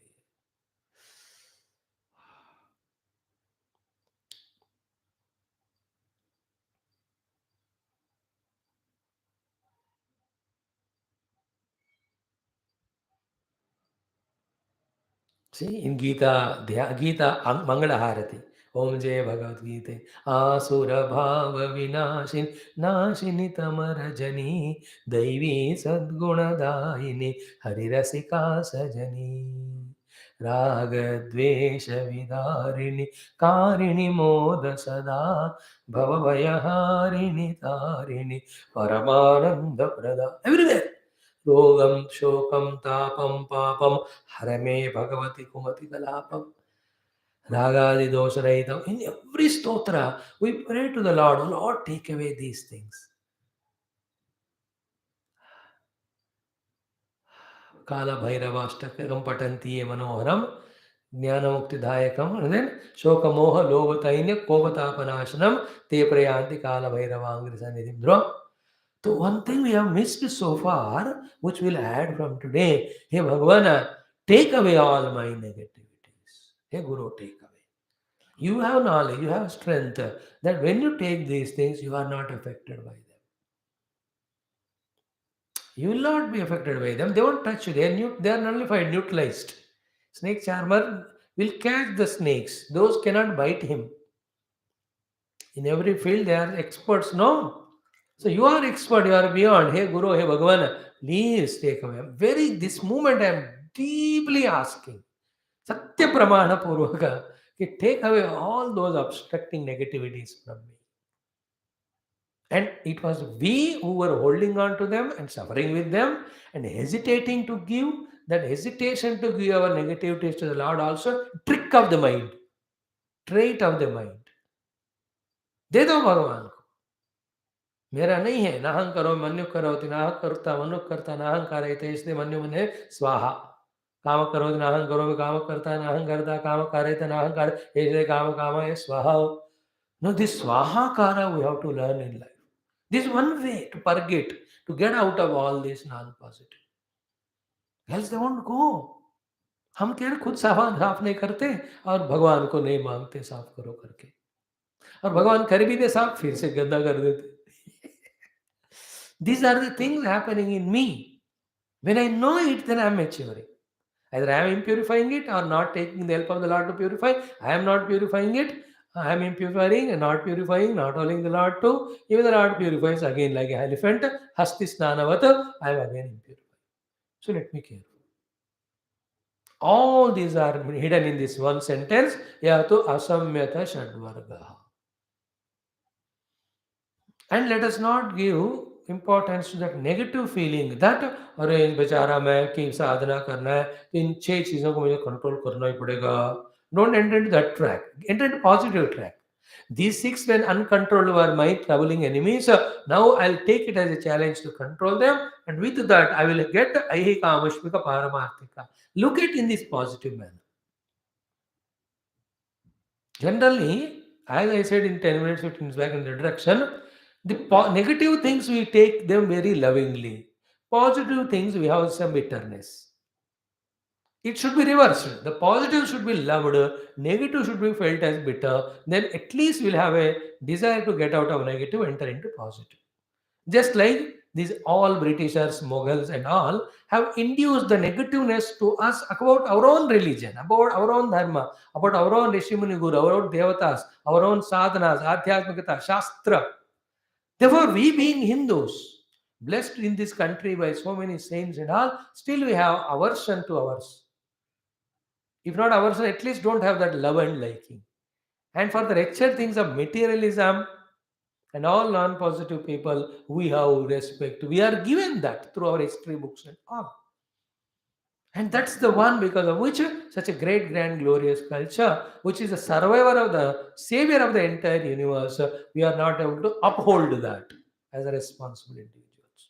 See, in Gita Mangala Harati. Om Jaya Bhagavad Gita. Asura Bhava Vinashin Nashini Tamarajani Daivi Sadguna Daini Harirasika Sajani Raga Dvesha Vidarini Karini Moda Sada Bhavavayaharini Tarini Paramananda Prada. Everywhere. रोगम शोकम तापम पापम हर मे भगवती कुमति कलापम Ragadi dosharaitam. In every stotra, we pray to the Lord, oh Lord, take away these things. Kala Bhairavashtakam patanti manoharam. Jnanamukti and then Shokamoha Lovatainya Kovatapanashanam Te Prayanti Kala Bhairavangri Sanidhim. So one thing we have missed so far, which we'll add from today, Hey Bhagavana, take away all my negativities. Hey Guru, take away. You have knowledge, you have strength, that when you take these things, you are not affected by them. You will not be affected by them. They won't touch you. They are nullified, neutralized. Snake charmer will catch the snakes. Those cannot bite him. In every field, they are experts, no? So you are expert, you are beyond. Hey Guru, hey Bhagavan, please take away. This moment I am deeply asking. Satya Pramana Purvaka, take away all those obstructing negativities from me. And it was we who were holding on to them and suffering with them and hesitating to give. That hesitation to give our negativities to the Lord also trick of the mind, trait of the mind. दे दो भगवान को, मेरा नहीं है. नाहं करो मन्यु करो नाह करता मनु करता नाहं कारयते इसलिए मन्यु मने स्वाहा. काम करो नाहं करो काम करता नाहं करता काम कारयते नाहं कार इसलिए काम काम है स्वाहा. No, this swaha kara we have to learn in life. This is one way to purge, to get out of all this non-positive. Else they won't go. हम कह रहे खुद साफ नहीं करते और भगवान को नहीं मांगते साफ करो करके, और भगवान कर भी दे साफ फिर से गंदा कर देते. These are the things happening in me. When I know it, then I am maturing. Either I am impurifying it or not taking the help of the Lord to purify. I am not purifying it. I am impurifying and not purifying, not holding the Lord to. Even the Lord purifies again like an elephant. Hasti snanavata. I am again impurified. So let me care. All these are hidden in this one sentence. Yato asamyata shadvarga. And let us not give importance to that negative feeling that अरे बेचारा मैं कि साधना करना है, इन 6 चीजों को मुझे control करना ही पड़ेगा. Don't enter into that track. Enter into positive track. These 6 when uncontrolled were my troubling enemies. Now I'll take it as a challenge to control them, and with that I will get Ahika Amashmika Paramarthika. Look at in this positive manner. Generally, as I said in 10 minutes, 15 minutes back in the introduction, the negative things we take them very lovingly. Positive things we have some bitterness. It should be reversed. The positive should be loved, negative should be felt as bitter. Then at least we'll have a desire to get out of negative, enter into positive. Just like these all Britishers, Mughals, and all have induced the negativeness to us about our own religion, about our own dharma, about our own Rishimuni Guru, our own Devatas, our own sadhanas, Adhyatmikata, Shastra. Therefore, we being Hindus, blessed in this country by so many saints and all, still we have aversion to ours. If not aversion, at least don't have that love and liking. And for the wretched things of materialism and all non-positive people, we have respect. We are given that through our history books and all. And that's the one because of which such a great, grand, glorious culture, which is the survivor of the savior of the entire universe, we are not able to uphold that as a responsible individuals.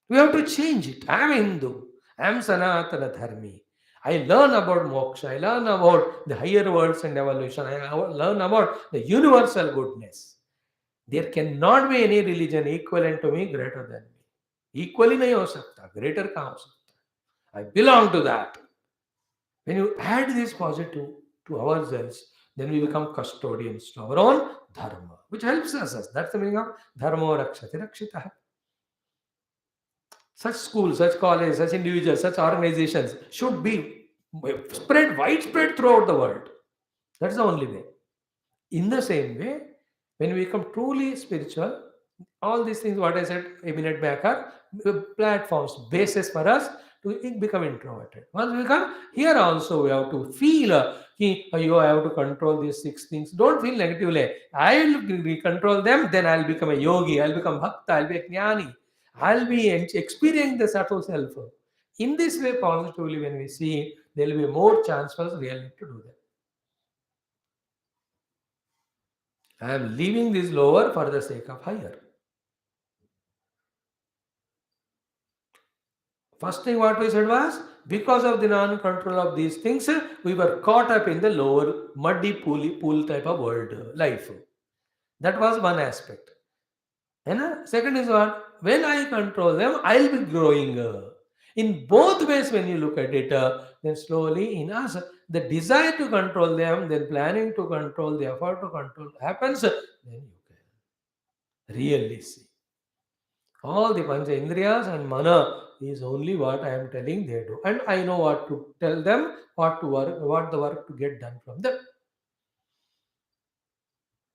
We have to change it. I am Hindu. I am Sanatana Dharmi. I learn about moksha. I learn about the higher worlds and evolution. I learn about the universal goodness. There cannot be any religion equivalent to me, greater than me. Equally nahi ho sakta, greater kahan ho sakta. I belong to that. When you add this positive to ourselves, then we become custodians to our own dharma, which helps us. That's the meaning of dharma rakshati rakshitah. Such schools, such colleges, such individuals, such organizations should be widespread throughout the world. That's the only way. In the same way, when we become truly spiritual, all these things, what I said a minute back, are platforms, basis for us to become introverted. Once we become, here also we have to feel, I have to control these 6 things. Don't feel negatively. I will control them, then I'll become a yogi, I'll become bhakta, I'll be a jnani. I'll be experiencing the subtle self. In this way, positively, when we see, there will be more chance for us really to do that. I am leaving this lower for the sake of higher. First thing what we said was, because of the non-control of these things, we were caught up in the lower muddy pool type of world life. That was one aspect. And second is what? When I control them, I'll be growing. In both ways, when you look at it, then slowly in us, the desire to control them, then planning to control, the effort to control happens, then you can really see. All the Pancha Indriyas and Mana is only what I am telling they do. And I know what to tell them, what to work, what the work to get done from them.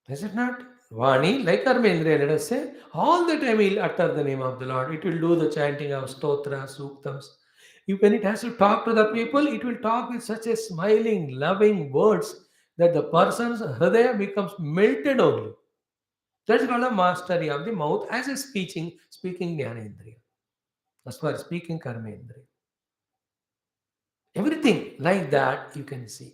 Is it not? Vani, like Karmendriya, let us say, all the time he'll utter the name of the Lord. It will do the chanting of stotra, suktams. When it has to talk to the people, it will talk with such a smiling, loving words that the person's hridaya becomes melted only. That's called a mastery of the mouth as a speaking Jnanendriya. As far as speaking Karmendriya. Everything like that you can see.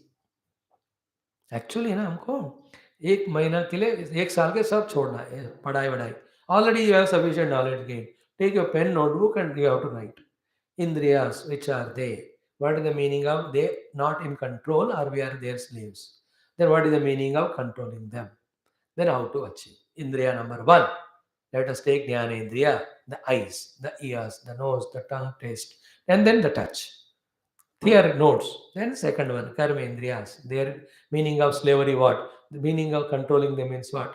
Actually ना हमको 1 महीना के लिए 1 साल के सब छोड़ना है पढ़ाई वढ़ाई already you have sufficient knowledge gain take your pen notebook and you have to write indriyas which are they, what is the meaning of they not in control or we are their slaves, then what is the meaning of controlling them, then how to achieve indriya number 1. Let us take jnanendriya, the eyes, the ears, the nose, the tongue, taste, and then the touch. Here notes. Then second one, karma indriyas. Their meaning of slavery what? The meaning of controlling them means what?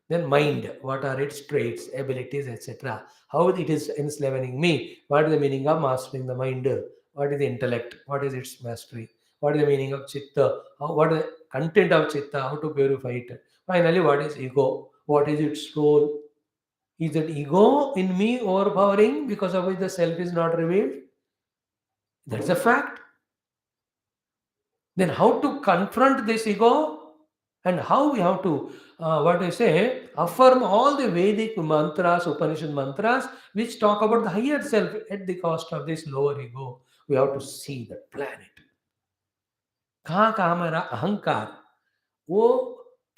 Then mind. What are its traits, abilities, etc. How it is enslaving me? What is the meaning of mastering the mind? What is the intellect? What is its mastery? What is the meaning of chitta? What is the content of chitta? How to purify it? Finally, what is ego? What is its role? Is that ego in me overpowering because of which the self is not revealed? That's a fact. Then how to confront this ego and how we have to, what I say, affirm all the Vedic mantras, Upanishad mantras, which talk about the higher self at the cost of this lower ego. We have to see that planet. कहाँ कहाँ मेरा अहंकार वो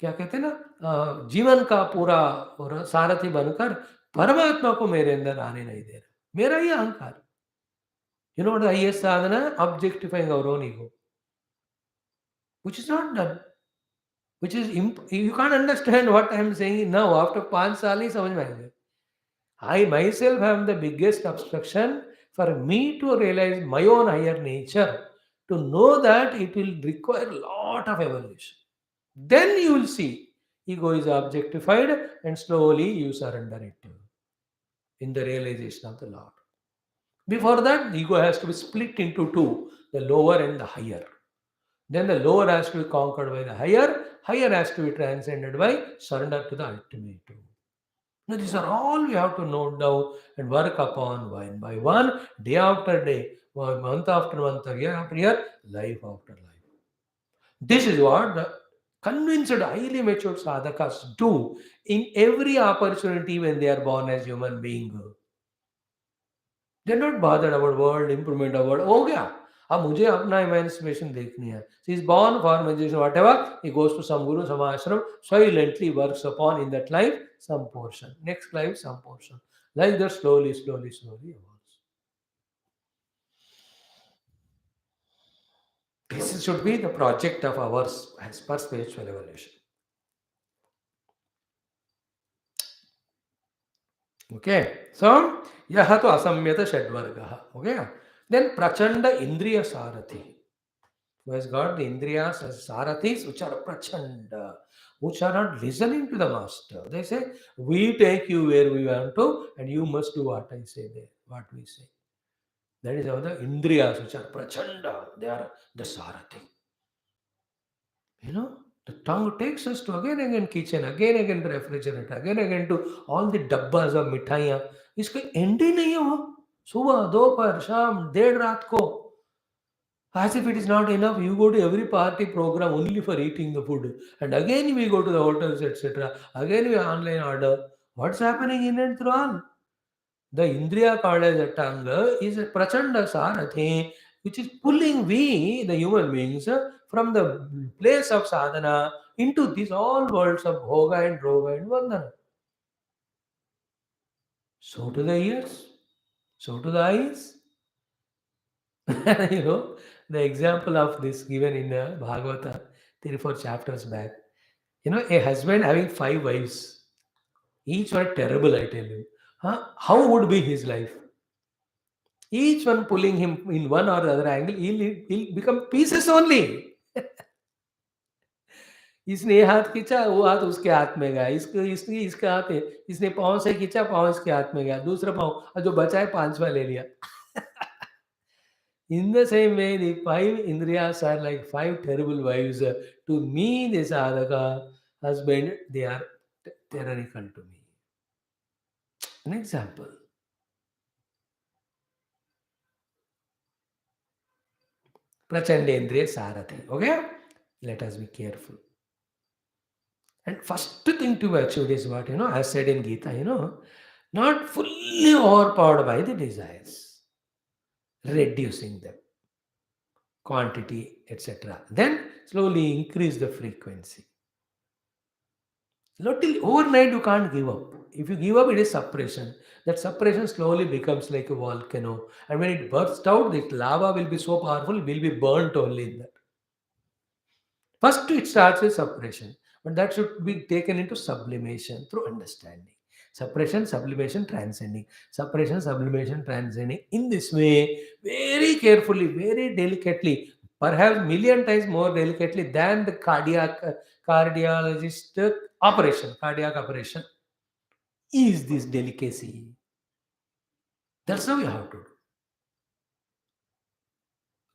क्या कहते हैं ना जीवन का पूरा और सारथी बनकर परमात्मा को मेरे अंदर आने नहीं दे रहा मेरा ही अहंकार you know what the highest sadhana objectifying our own ego which is not done which is you can't understand what I am saying now after 5 साल ही समझ में आएंगे I myself am the biggest obstruction for me to realize my own higher nature to know that it will require a lot of evolution. Then you will see ego is objectified and slowly you surrender it in the realization of the Lord. Before that, the ego has to be split into two, the lower and the higher. Then the lower has to be conquered by the higher, higher has to be transcended by surrender to the ultimate. Now, these are all we have to note down and work upon one by one, day after day, month after month, year after year, life after life. This is what the convinced, highly matured sadhakas do in every opportunity when they are born as human beings. They're not bothered about world improvement of world. हो गया अब मुझे अपना emancipation देखनी है. So he's born for meditation, whatever. He goes to some guru, some ashram, silently works upon in that life some portion. Next life some portion. Like that slowly, slowly, slowly evolves. This should be the project of ours as per spiritual evolution. Okay, so yaha to asamyata shadvargaha. Okay, then prachanda indriya sarathi, who has got the indriyas as sarathis which are prachanda, which are not listening to the master. They say, we take you where we want to, and you must do what I say there, what we say. That is how the indriyas which are prachanda, they are the sarathi. You know, the tongue takes us to again and again kitchen, again and again the refrigerator, again and again to all the dabbas of मिठाइयाँ. इसका and he नहीं है वो. सुबह, दोपहर, शाम, देर रात को. As if it is not enough, you go to every party program only for eating the food. And again we go to the hotels, etc. Again we online order. What's happening in and through all? The Indriya called as a tongue is a Prachanda Sarathi, which is pulling we, the human beings, from the place of sadhana into these all worlds of bhoga and roga and vandana. So to the ears, so to the eyes. you know, the example of this given in Bhagavata, 3 4 chapters back. A husband having 5 wives, each one terrible, I tell you. Huh? How would be his life? Each one pulling him in one or the other angle, he'll become pieces only. इसने ये हाथ खींचा, वो हाथ उसके हाथ में गया, इसको इसने इसका हाथ है, इसने पाँव से खींचा, पाँव इसके हाथ में गया, दूसरा पाँव, और जो बचा है पांचवा ले लिया. In the same way, the 5 indriyas are like 5 terrible wives. To me, the sadhaka husband, they are tyrannical to me. An example. Prachandendriya Sarathi. Okay? Let us be careful. And first thing to achieve is what, as said in Gita, not fully overpowered by the desires, reducing them, quantity, etc. Then slowly increase the frequency. Till overnight you can't give up. If you give up, it is suppression. That suppression slowly becomes like a volcano. And when it bursts out, the lava will be so powerful, it will be burnt only in that. First, it starts with suppression, but that should be taken into sublimation through understanding. Suppression, sublimation, transcending. Suppression, sublimation, transcending. In this way, very carefully, very delicately, perhaps million times more delicately than the cardiologist operation, cardiac operation, is this delicacy. That's how you have to do.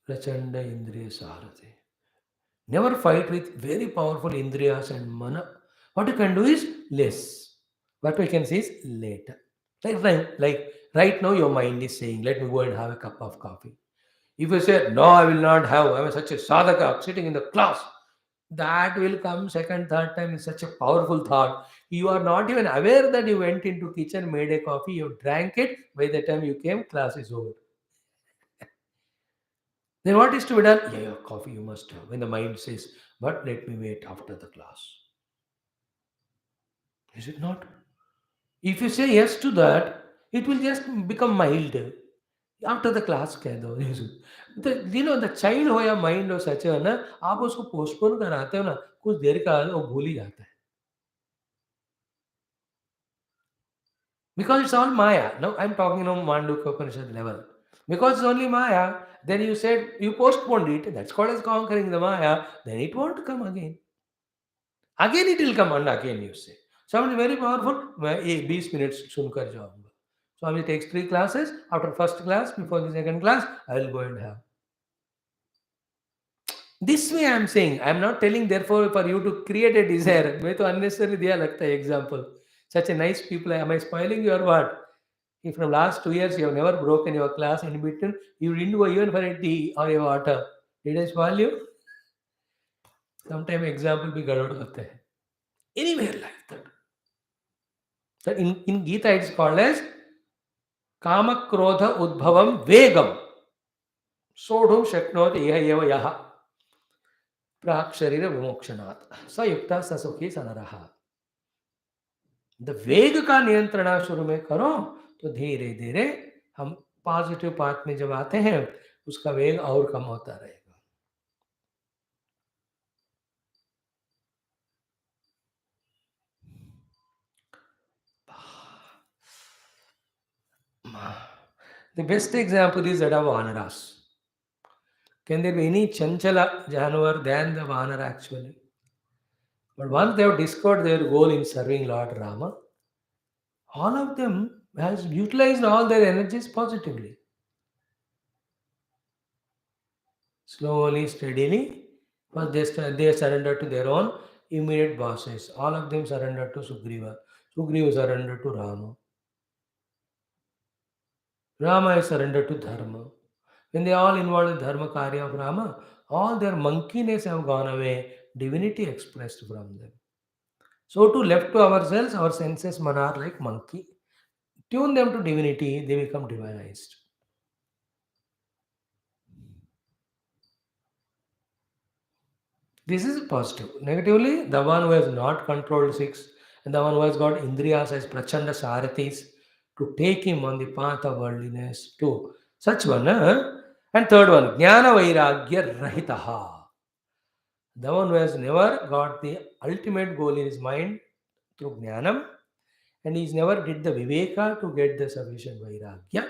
Prachanda Indriya Sarati. Never fight with very powerful Indriyas and Mana. What you can do is less. What we can see is later. Like right now, your mind is saying, let me go and have a cup of coffee. If you say, no, I will not have, I am such a sadhaka sitting in the class, that will come second, third time is such a powerful thought. You are not even aware that you went into kitchen, made a coffee, you drank it, by the time you came, class is over. Then what is to be done? Yeah, yeah, coffee you must have. When the mind says, but let me wait after the class. Is it not? If you say yes to that, it will just become mild. After the class कह दो. The child हो या mind हो सच है ना, आप उसको postpone कराते हो ना, कुछ देर का वो भूल ही जाता है. Because it's all Maya. Now I'm talking on Mandukya Upanishad level. Because it's only Maya, then you said you postponed it. That's called as conquering the Maya. Then it won't come again. Again it will come and again you say. Sounds very powerful. मैं 20 minutes सुनकर जाऊंगा. Swami takes 3 classes. After first class, before the second class, I will go and have. This way I am saying. I am not telling therefore for you to create a desire. मैं तो unnecessary दिया लगता है example. Such a nice people. Am I spoiling your what? If from last 2 years you have never broken your class in between, you didn't go even for a tea or a water. Did I spoil you? Sometimes example भी गड़बड़ होते हैं. Anywhere like that. So in Gita it's called as Kama Krodha Udbhavam Vegam. Sodhum Shaknoti Iha Eva Yaha. Prak Sharira Vimokshanat. Sayukta Sasukhi Sanaraha. The वेग का नियंत्रण शुरू में करो तो धीरे धीरे हम पॉजिटिव पार्ट में जब आते हैं उसका वेग और कम होता रहेगा. The best example is that of Vanaras. Can there be any chanchala Janavar than the Vanara actually? But once they have discovered their goal in serving Lord Rama, all of them has utilized all their energies positively. Slowly, steadily, first they surrender to their own immediate bosses. All of them surrender to Sugriva. Sugriva surrendered to Rama. Rama is surrendered to Dharma. When they all involved in Dharma Karya of Rama, all their monkeyness have gone away, divinity expressed from them. So to left to ourselves, our senses man are like monkey. Tune them to divinity, they become divinized. This is positive. Negatively, the one who has not controlled six and the one who has got Indriyas as Prachanda Sarathis to take him on the path of worldliness too. Such one. And third one, Jnana Vairagya Rahitaha. The one who has never got the ultimate goal in his mind through Jnanam and he's never did the Viveka to get the sufficient Vairagya.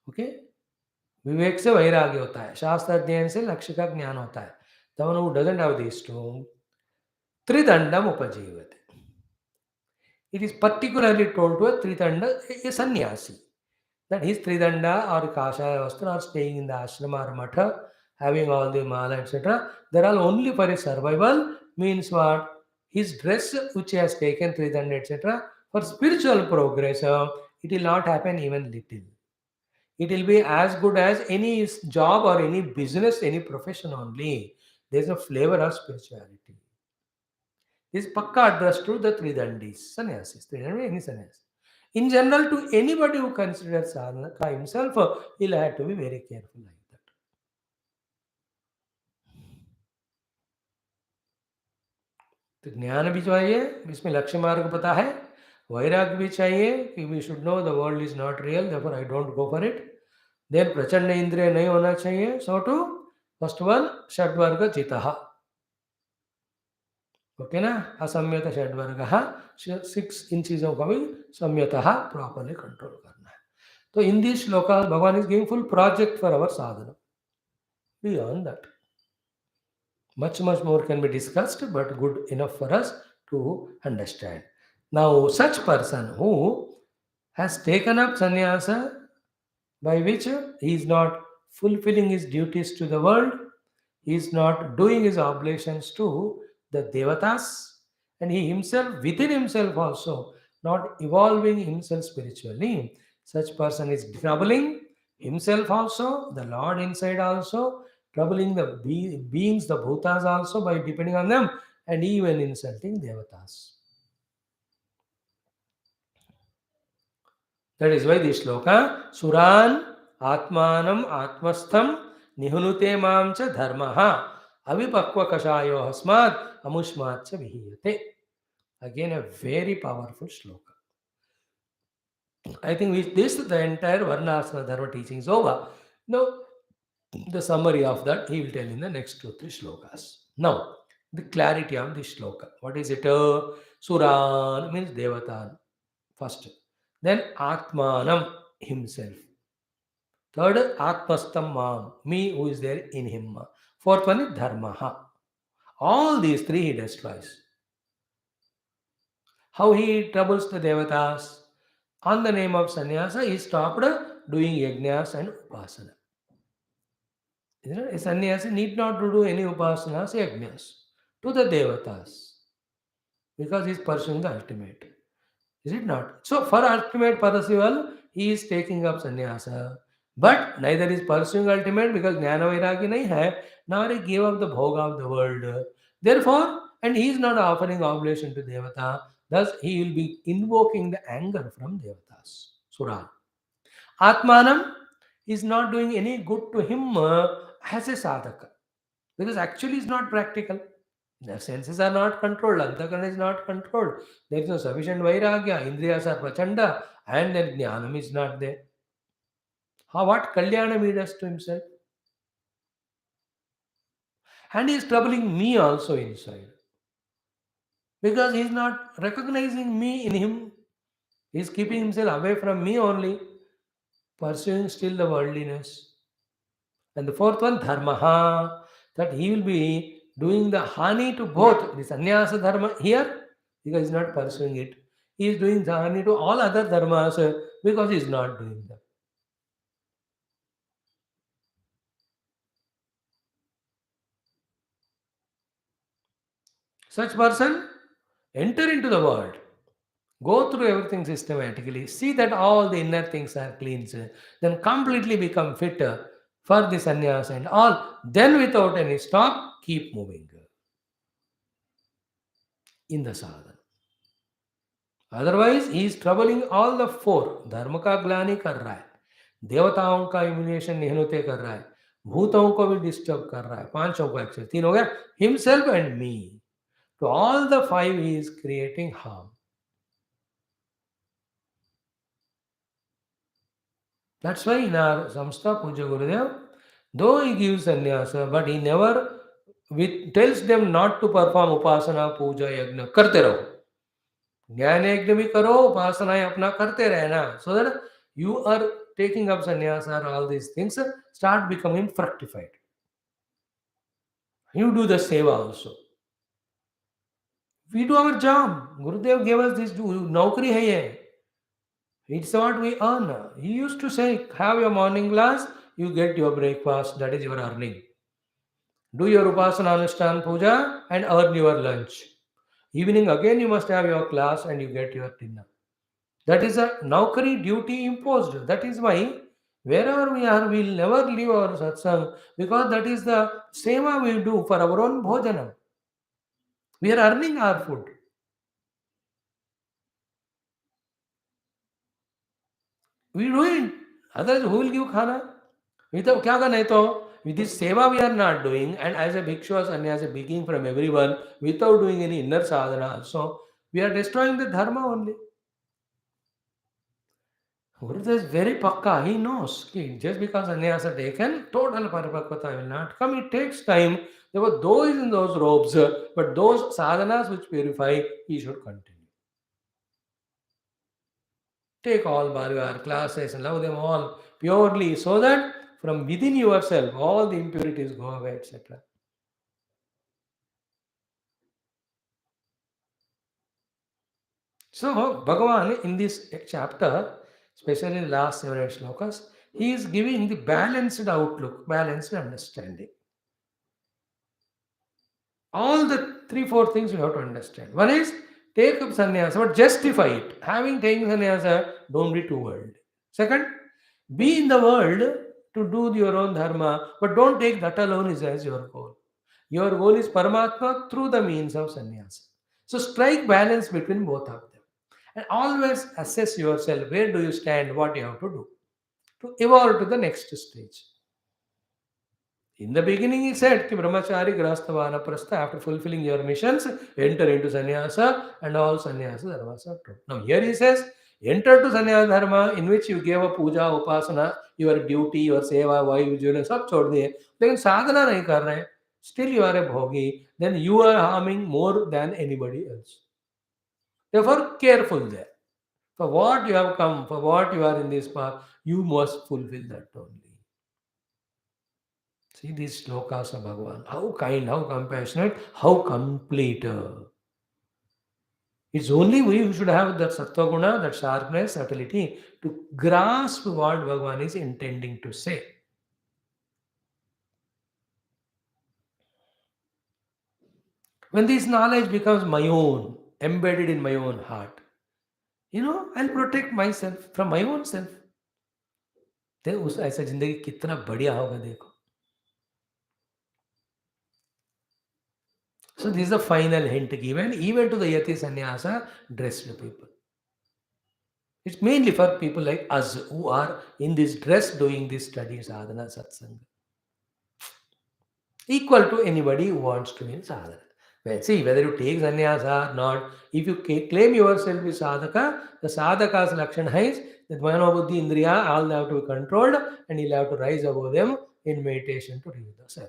Okay? विवेक से वैराग्य होता है, शास्त्र अध्ययन से लक्ष्य का ज्ञान होता है. The one who doesn't have these two, Tridandam Upajivate. It is particularly told to a Tridanda, a sannyasi, that his Tridanda or Kashaya Vastra or staying in the ashrama or matha, having all the mala, etc., they're all only for his survival, means what? His dress which he has taken, Tridanda, etc., for spiritual progress, it will not happen even little. It will be as good as any job or any business, any profession only. There's a flavor of spirituality. This pakka addressed to the Tridandis, sannyasis, Tridandi, any sannyas. In general, to anybody who considers sadhana himself, he'll have to be very careful like that. तो ज्ञान भी चाहिए, इसमें लक्ष्य मार्ग पता है, वैराग्य भी चाहिए कि we should know the world is not real, therefore I don't go for it. Then प्रचंड इंद्रिय नहीं होना चाहिए. सो टू फर्स्ट वन षड्वर्ग चितः. ओके ना, असम्यत षड्वर्ग, 6 इन चीजों को भी सम्यतः प्रॉपरली कंट्रोल करना है. तो इन दिस श्लोक भगवान is giving full project for our Sadhana. Beyond that much more can be discussed, but good enough for us to understand. Now such person who has taken up sannyasa by which he is not fulfilling his duties to the world, he is not doing his oblations to the devatas, and he himself within himself also not evolving himself spiritually. Such person is troubling himself also, the Lord inside also, troubling the beings, the bhutas also by depending on them, and even insulting devatas. That is why this shloka, Suran Atmanam Atmastham Nihunute Mamcha Dharmaha Avipakva Kashayo Hasmad Amushmatcha Vihiyate. Again, a very powerful shloka. I think with this, the entire Varnasana Dharma teaching is over. Now, the summary of that he will tell in the next 2-3 shlokas. Now, the clarity of this shloka. What is it? Suran means Devatan, first. Then Atmanam, himself. Third, Atmastam Mam, me who is there in him. Fourth one is Dharmaha. All these three he destroys. How he troubles the Devatas? On the name of sannyasa, he stopped doing yajnas and upasana. A sannyasi need not to do any upasanas, yajnas to the Devatas because he is pursuing the ultimate. Is it not? So, for ultimate parasival, he is taking up sannyasa. But neither is pursuing ultimate because jnana vairagya nahi hai, nor he gave up the bhoga of the world. Therefore, and he is not offering oblation to Devata, thus he will be invoking the anger from Devatas. Surah. Atmanam is not doing any good to him as a sadhaka because actually is not practical. The senses are not controlled, antakarana is not controlled. There is no sufficient vairagya, indriyas are prachanda, and then jnanam is not there. How, what kalyanam he does to himself? And he is troubling me also inside. Because he is not recognizing me in him. He is keeping himself away from me only, pursuing still the worldliness. And the fourth one, dharmaha, that he will be doing the hani to both the sannyasa dharma here, because he is not pursuing it. He is doing the hani to all other dharmas because he is not doing them. Such person enter into the world, go through everything systematically, see that all the inner things are cleansed, then completely become fitter for the sannyas and all, then without any stop, keep moving in the sadhana. Otherwise, he is troubling all the four. धर्म का ग्लानि कर रहा है, देवताओं का immunisation निहनुते कर रहा है, भूतों को भी डिस्टर्ब कर रहा है, पांचों को एक्चुअली, तीन हो गया, himself and me, to all the five he is creating harm. That's why in our Samstha Puja Gurudev, though he gives sannyasa, but he never tells them not to perform upasana, puja, yajna. करते रहो, ज्ञान यज्ञ भी करो, उपासनाएं अपना करते रहना, so that you are taking up sannyasa or all these things start becoming fructified. You do the seva also. We do our job. Gurudev gave us this naukri hai ye. It's what we earn. He used to say, have your morning class, you get your breakfast, that is your earning. Do your upasana anushthan puja and earn your lunch. Evening again you must have your class and you get your dinner. That is a naukari duty imposed. That is why wherever we are, we will never leave our satsang, because that is the seva we do for our own bhojanam. We are earning our food. We do it. Otherwise, who will give khana? Without क्या करना है तो with this seva we are not doing, and as a bhikshu or sannyasi begging from everyone without doing any inner sadhana also, we are destroying the dharma only. Gurudev is very pakka. He knows कि just because sannyasa taken, total paripakvata will not come. It takes time. There were those in those robes, but those sadhanas which purify, he should continue. Take all Bhagavad classes and love them all purely, so that from within yourself all the impurities go away, etc. So, Bhagavan in this chapter, especially in the last 7 8 slokas, he is giving the balanced outlook, balanced understanding. All the 3 4 things you have to understand. One is take up sannyasa, but justify it. Having taken sannyasa, don't be too worldly. Second, be in the world to do your own dharma, but don't take that alone as your goal. Your goal is Paramatma through the means of sannyasa. So strike balance between both of them. And always assess yourself, where do you stand, what you have to do to evolve to the next stage. In the beginning, he said, Ki Brahmachari Grasthavana Prastha, after fulfilling your missions, enter into sannyasa, and all sannyasa dharmas are true. Now, here he says, enter to sannyasa dharma, in which you gave a puja, upasana, your duty, your seva, vayu, juna, सब छोड़ दिए, लेकिन साधना नहीं कर रहे हैं, still you are a bhogi, then you are harming more than anybody else. Therefore, careful there. For what you have come, for what you are in this path, you must fulfill that only. See these slokas of Bhagavan. How kind, how compassionate, how complete. It's only we who should have that sattva guna, that sharpness, subtlety to grasp what Bhagavan is intending to say. When this knowledge becomes my own, embedded in my own heart, I'll protect myself from my own self. then उस ऐसा जिंदगी कितना बढ़िया होगा देखो. So this is the final hint given even to the yati sannyasa dressed people. It's mainly for people like us who are in this dress doing this study sadhana satsanga. Equal to anybody who wants to in sadhana. Well, see, whether you take sannyasa or not, if you claim yourself as sadhaka, the sadhaka's lakshana is that manobuddhi indriya, all have to be controlled and he'll have to rise above them in meditation to reach the self.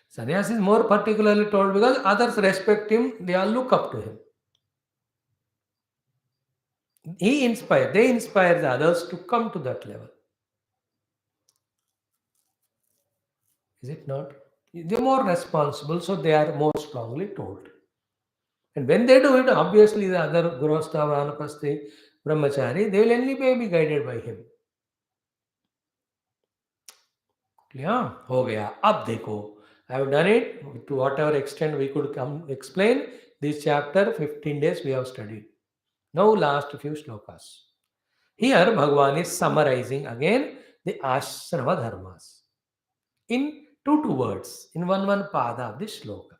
Sannyasi is more particularly told because others respect him, they all look up to him. They inspire the others to come to that level. Is it not? They're more responsible, so they are more strongly told. And when they do it, obviously the other Grostha, Vanapasti, Brahmachari, they will anyway be guided by him. Yeah, हो गया. अब देखो, I have done it to whatever extent we could come explain. This chapter, 15 days we have studied. Now last few slokas. Here Bhagavan is summarizing again the ashrama dharmas in two words, in one pada of this sloka.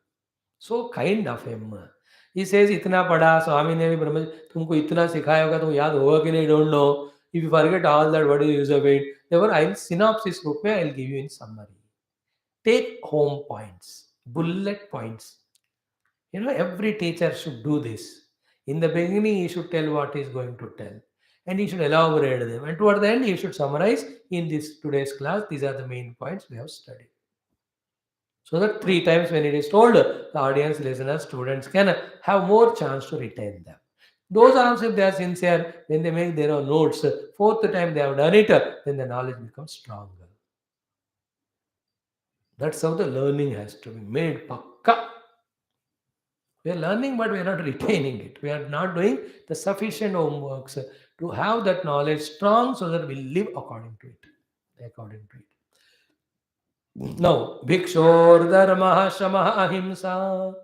So kind of him. He says, इतना पढ़ा स्वामी ने भी ब्रह्म तुमको इतना सिखाया होगा, तुम याद होगा कि नहीं, don't know. If you forget all that, what is the use of it? Therefore, I'll synopsis group में I'll give you in summary. Take home points, bullet points. Every teacher should do this. In the beginning, he should tell what he is going to tell, and he should elaborate them. And toward the end, he should summarize in this today's class. These are the main points we have studied. So that three times when it is told, the audience, listeners, students can have more chance to retain them. Those also, if they are sincere, when they make their own notes, fourth time they have done it, then the knowledge becomes stronger. That's how the learning has to be made pakka. We are learning, but we are not retaining it. We are not doing the sufficient homeworks to have that knowledge strong so that we live according to it. According to it. Now, Bhikshor Dharma Shama Ahimsa.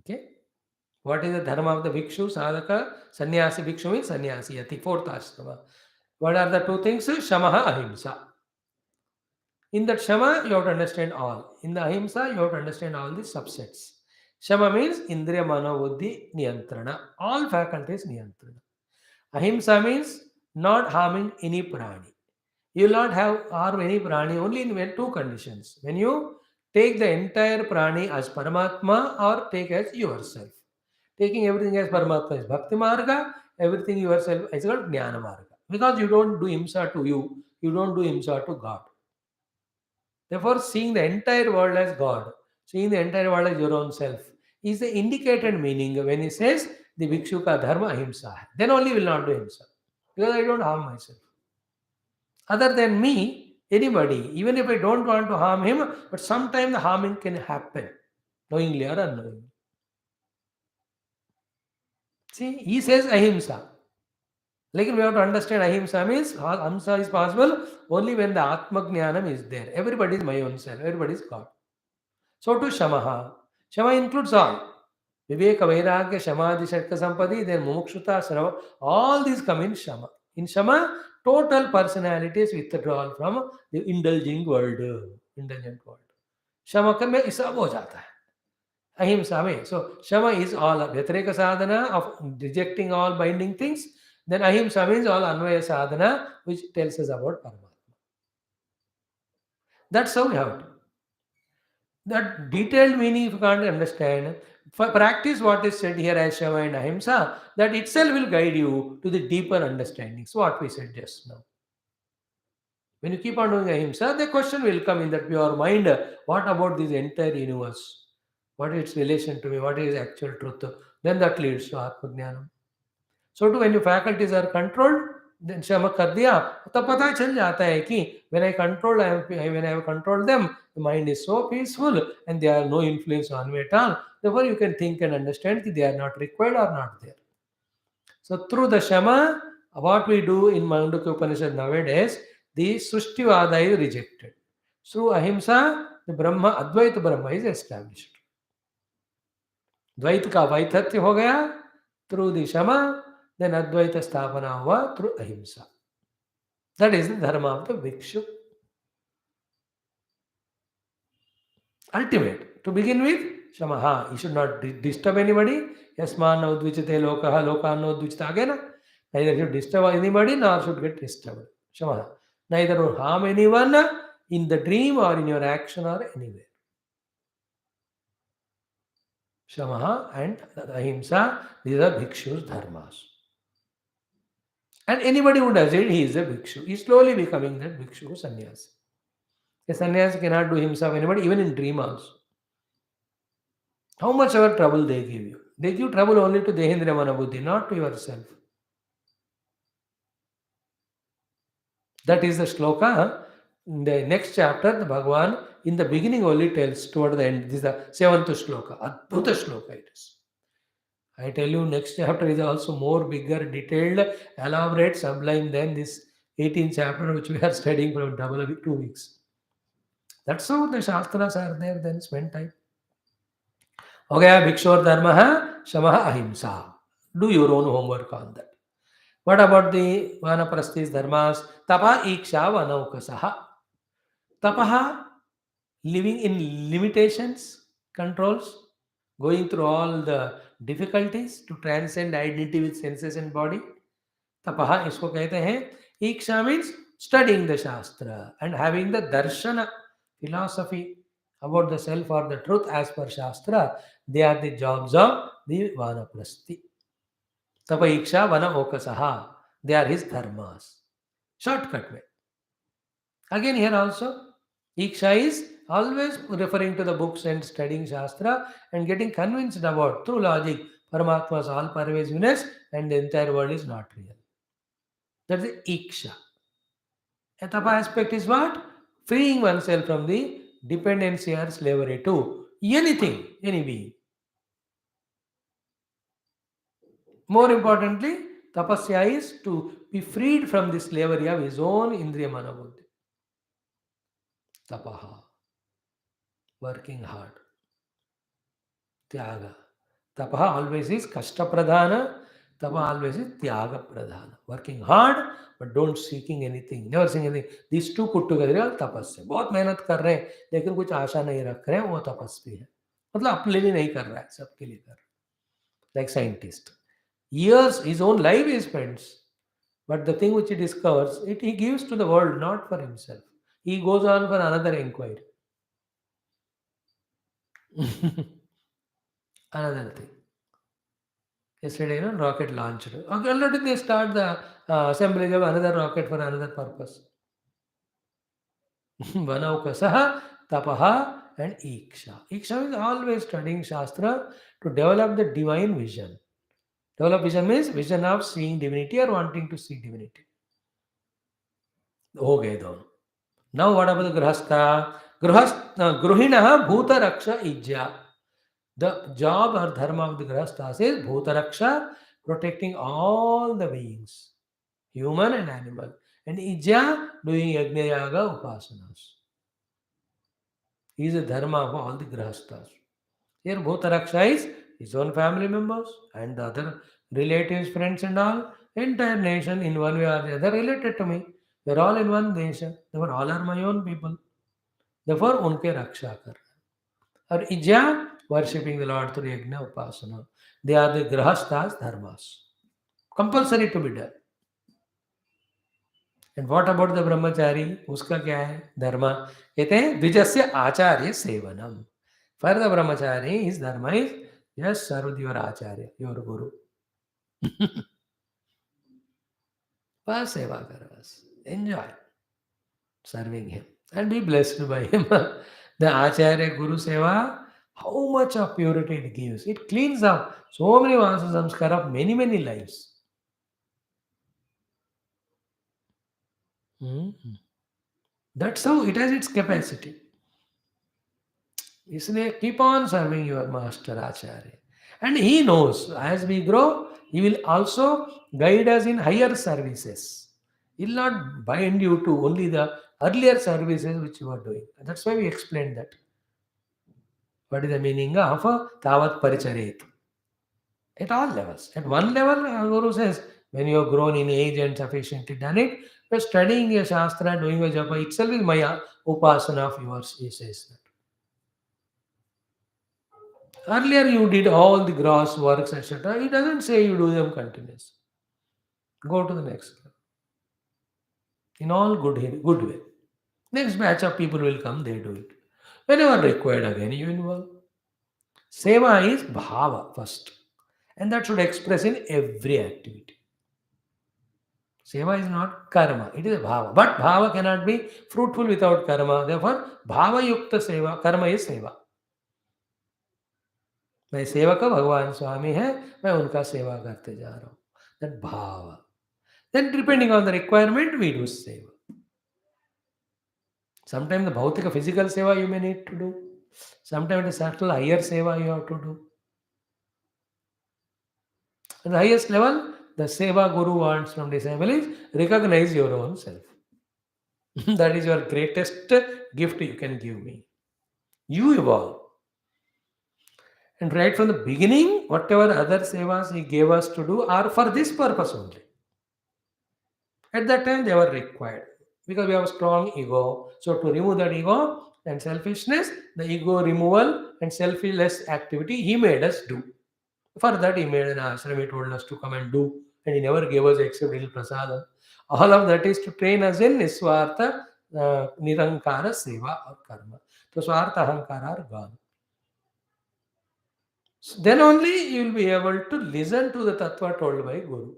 Okay. What is the dharma of the bhikshu? Sadhaka, sannyasi, bhikshu means sannyasi, yati, fourth ashrama. What are the two things? Shamaha, ahimsa. In that shama, you have to understand all. In the ahimsa, you have to understand all the subsets. Shama means indriya mano buddhi niyantrana. All faculties niyantrana. Ahimsa means not harming any prani. You will not have harm any prani only in two conditions. When you take the entire prani as Paramatma or take as yourself. Taking everything as Paramatma is Bhakti Marga, everything yourself is called Jnana Marga. Because you don't do Himsa to you don't do Himsa to God. Therefore, seeing the entire world as God, seeing the entire world as your own self, is the indicated meaning when he says the Bhikshuka Dharma Ahimsa. Then only will not do Himsa. Because I don't harm myself. Other than me, anybody, even if I don't want to harm him, but sometimes the harming can happen, knowingly or unknowingly. See, he says ahimsa. Like we have to understand ahimsa means ahimsa is possible only when the Atma Jnanam is there. Everybody is my own self, everybody is God. So to Shamaha. Shama includes all. Viveka, Vairagya, Samadhi, Shatka Sampadi, then Mumukshuta, Sarava, all these come in Shama. In Shama, total personality is withdrawal from the indulgent world. Shama ka mein isab ho jata hai. Ahimsa mein. So Shama is all Vyatreka sadhana of rejecting all binding things. Then Ahimsa means all Anvaya sadhana, which tells us about Paramatma. That's how we have to. That detailed meaning, if you can't understand, for practice what is said here as Shama and Ahimsa, that itself will guide you to the deeper understandings, what we said just now. When you keep on doing Ahimsa, the question will come in that pure mind, what about this entire universe? What is its relation to me? What is actual truth? Then that leads to Atma Jnanam. So too, when your faculties are controlled, then Shama कर दिया तब पता चल जाता है कि when I have controlled them, the mind is so peaceful and there are no influence on me at all. Therefore, you can think and understand that they are not required or not there. So through the Shama, what we do in Mandukya Upanishad nowadays, the Sushtivada is rejected. Through Ahimsa, the Advaita Brahma is established. द्वैत का वैथत्य हो गया through the Shama, then Advaita Sthapana हुआ through Ahimsa. That is the dharma of the Bhikshu. Ultimate. To begin with, Shamaha. You should not disturb anybody. Yasman na udvichate lokaha, lokahan na udvichate. Again, neither should disturb anybody nor should get disturbed. Shamaha. Neither will harm anyone in the dream or in your action or anywhere. Shamaha and Ahimsa, these are Bhikshu's dharmas. And anybody who does it, he is a bhikshu. He is slowly becoming that bhikshu sannyasi. A sannyasi cannot do himself anybody, even in dream also. How much ever trouble they give you. They give trouble only to Dehendriya Manabuddhi, not to yourself. That is the shloka. In the next chapter, the Bhagavan, in the beginning only tells toward the end. This is the seventh shloka. Adbhuta shloka it is. I tell you, next chapter is also more bigger, detailed, elaborate, sublime than this 18th chapter which we are studying for double 2 weeks. That's how the Shastras are there, then spend time. Okay, Bhikshur Dharma, Shamaha Ahimsa. Do your own homework on that. What about the Vanaprasthis Dharmas? Tapa Iksha Vanaukasaha. Tapaha, living in limitations, controls, going through all the difficulties to transcend identity with senses and body. Tapaha isko kehte hain. Iksha means studying the Shastra and having the darshana, philosophy about the self or the truth as per Shastra. They are the jobs of the Vanaprasthi. Tapa Iksha Vana Okasaha. They are his dharmas. Shortcut way. Again here also, Iksha is always referring to the books and studying Shastra and getting convinced about through logic Paramatma's all pervasiveness and the entire world is not real. That's the Iksha. A tapa aspect is what? Freeing oneself from the dependency or slavery to anything, any being. More importantly, tapasya is to be freed from the slavery of his own indriya manabuddhi. Tapaha, working hard. Tyaga. Tapaha always is kashta pradhana. Tapa always is tyaga pradhana. Working hard but don't seeking anything. Never seeking anything. These two put together are tapasya. बहुत मेहनत कर रहे हैं लेकिन कुछ आशा नहीं रख रहे हैं वो तपस्वी है. मतलब अपने लिए नहीं कर रहा है सबके लिए कर रहा है. Like scientist. Years his own life he spends. But the thing which he discovers, it he gives to the world, not for himself. He goes on for another inquiry. Another thing. Yesterday, rocket launched. Okay, already they start the assembly of another rocket for another purpose. Vanaukasaha, tapaha, and iksha. Iksha is always studying Shastra to develop the divine vision. Develop vision means vision of seeing divinity or wanting to see divinity. Okay, dono. Now what about the grahastha? Gruhinaha bhuta raksha ijya. The job or dharma of the grahasthas is bhuta raksha, protecting all the beings, human and animal. And ijya, doing yajna yaga upasanas. He is a dharma of all the grahasthas. Here bhuta raksha is his own family members and the other relatives, friends and all. Entire nation in one way or the other related to me. We are all in one nation. They were all are my own people. Therefore, unke raksha kar. Or ijya, worshipping the Lord through yajna upasana. They are the grahasthas dharmas. Compulsory to be done. And what about the brahmachari? Uska kya hai? Dharma. कहते हैं द्विजस्य आचार्य सेवनम. For the brahmachari, his dharma is just serve your acharya, your guru. बस सेवा कर बस. Enjoy serving him and be blessed by him. The acharya guru seva, how much of purity it gives. It cleans up so many vasa samskara of many, many lives. That's how it has its capacity. इसलिए keep on serving your master acharya. And he knows as we grow, he will also guide us in higher services. He will not bind you to only the earlier services which you are doing. That's why we explained that. What is the meaning of tavat paricharet? At all levels. At one level, Guru says, when you have grown in age and sufficiently done it, you're studying your Shastra, doing your japa itself is Maya, upasana of yours, he says that. Earlier you did all the gross works, etc. He doesn't say you do them continuously. Go to the next level. In all good way. Next batch of people will come, they do it. Whenever required again, you involve. Seva is bhava first. And that should express in every activity. Seva is not karma, it is bhava. But bhava cannot be fruitful without karma. Therefore, bhava yukta seva, karma is seva. मैं सेवक भगवान स्वामी है, मैं उनका सेवा करते जा रहा हूँ. That bhava. Then depending on the requirement, we do seva. Sometimes the bhautika physical seva you may need to do. Sometimes the subtle higher seva you have to do. At the highest level, the seva guru wants from disciple is recognize your own self. That is your greatest gift you can give me. You evolve. And right from the beginning, whatever other sevas he gave us to do are for this purpose only. At that time, they were required because we have a strong ego. So to remove that ego and selfishness, the ego removal and selfless activity he made us do. For that, he made an ashram. He told us to come and do and he never gave us except little prasadam. All of that is to train us in Niswartha Nirankara Seva or Karma. So Swartha Ahankara are gone. So then only you will be able to listen to the Tattva told by Guru.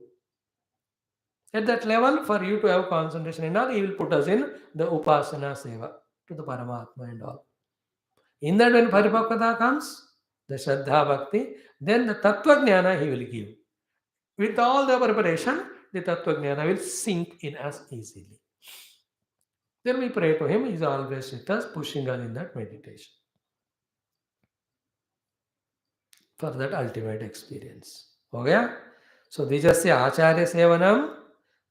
At that level, for you to have concentration and all, he will put us in the Upasana Seva to the Paramatma and all. In that, when Paripakvata comes, the Shraddha Bhakti, then the Tattva Jnana he will give. With all the preparation, the Tattva Jnana will sink in us easily. Then we pray to him, he is always with us, pushing us in that meditation for that ultimate experience. Okay? So, Dijasya Acharya Sevanam,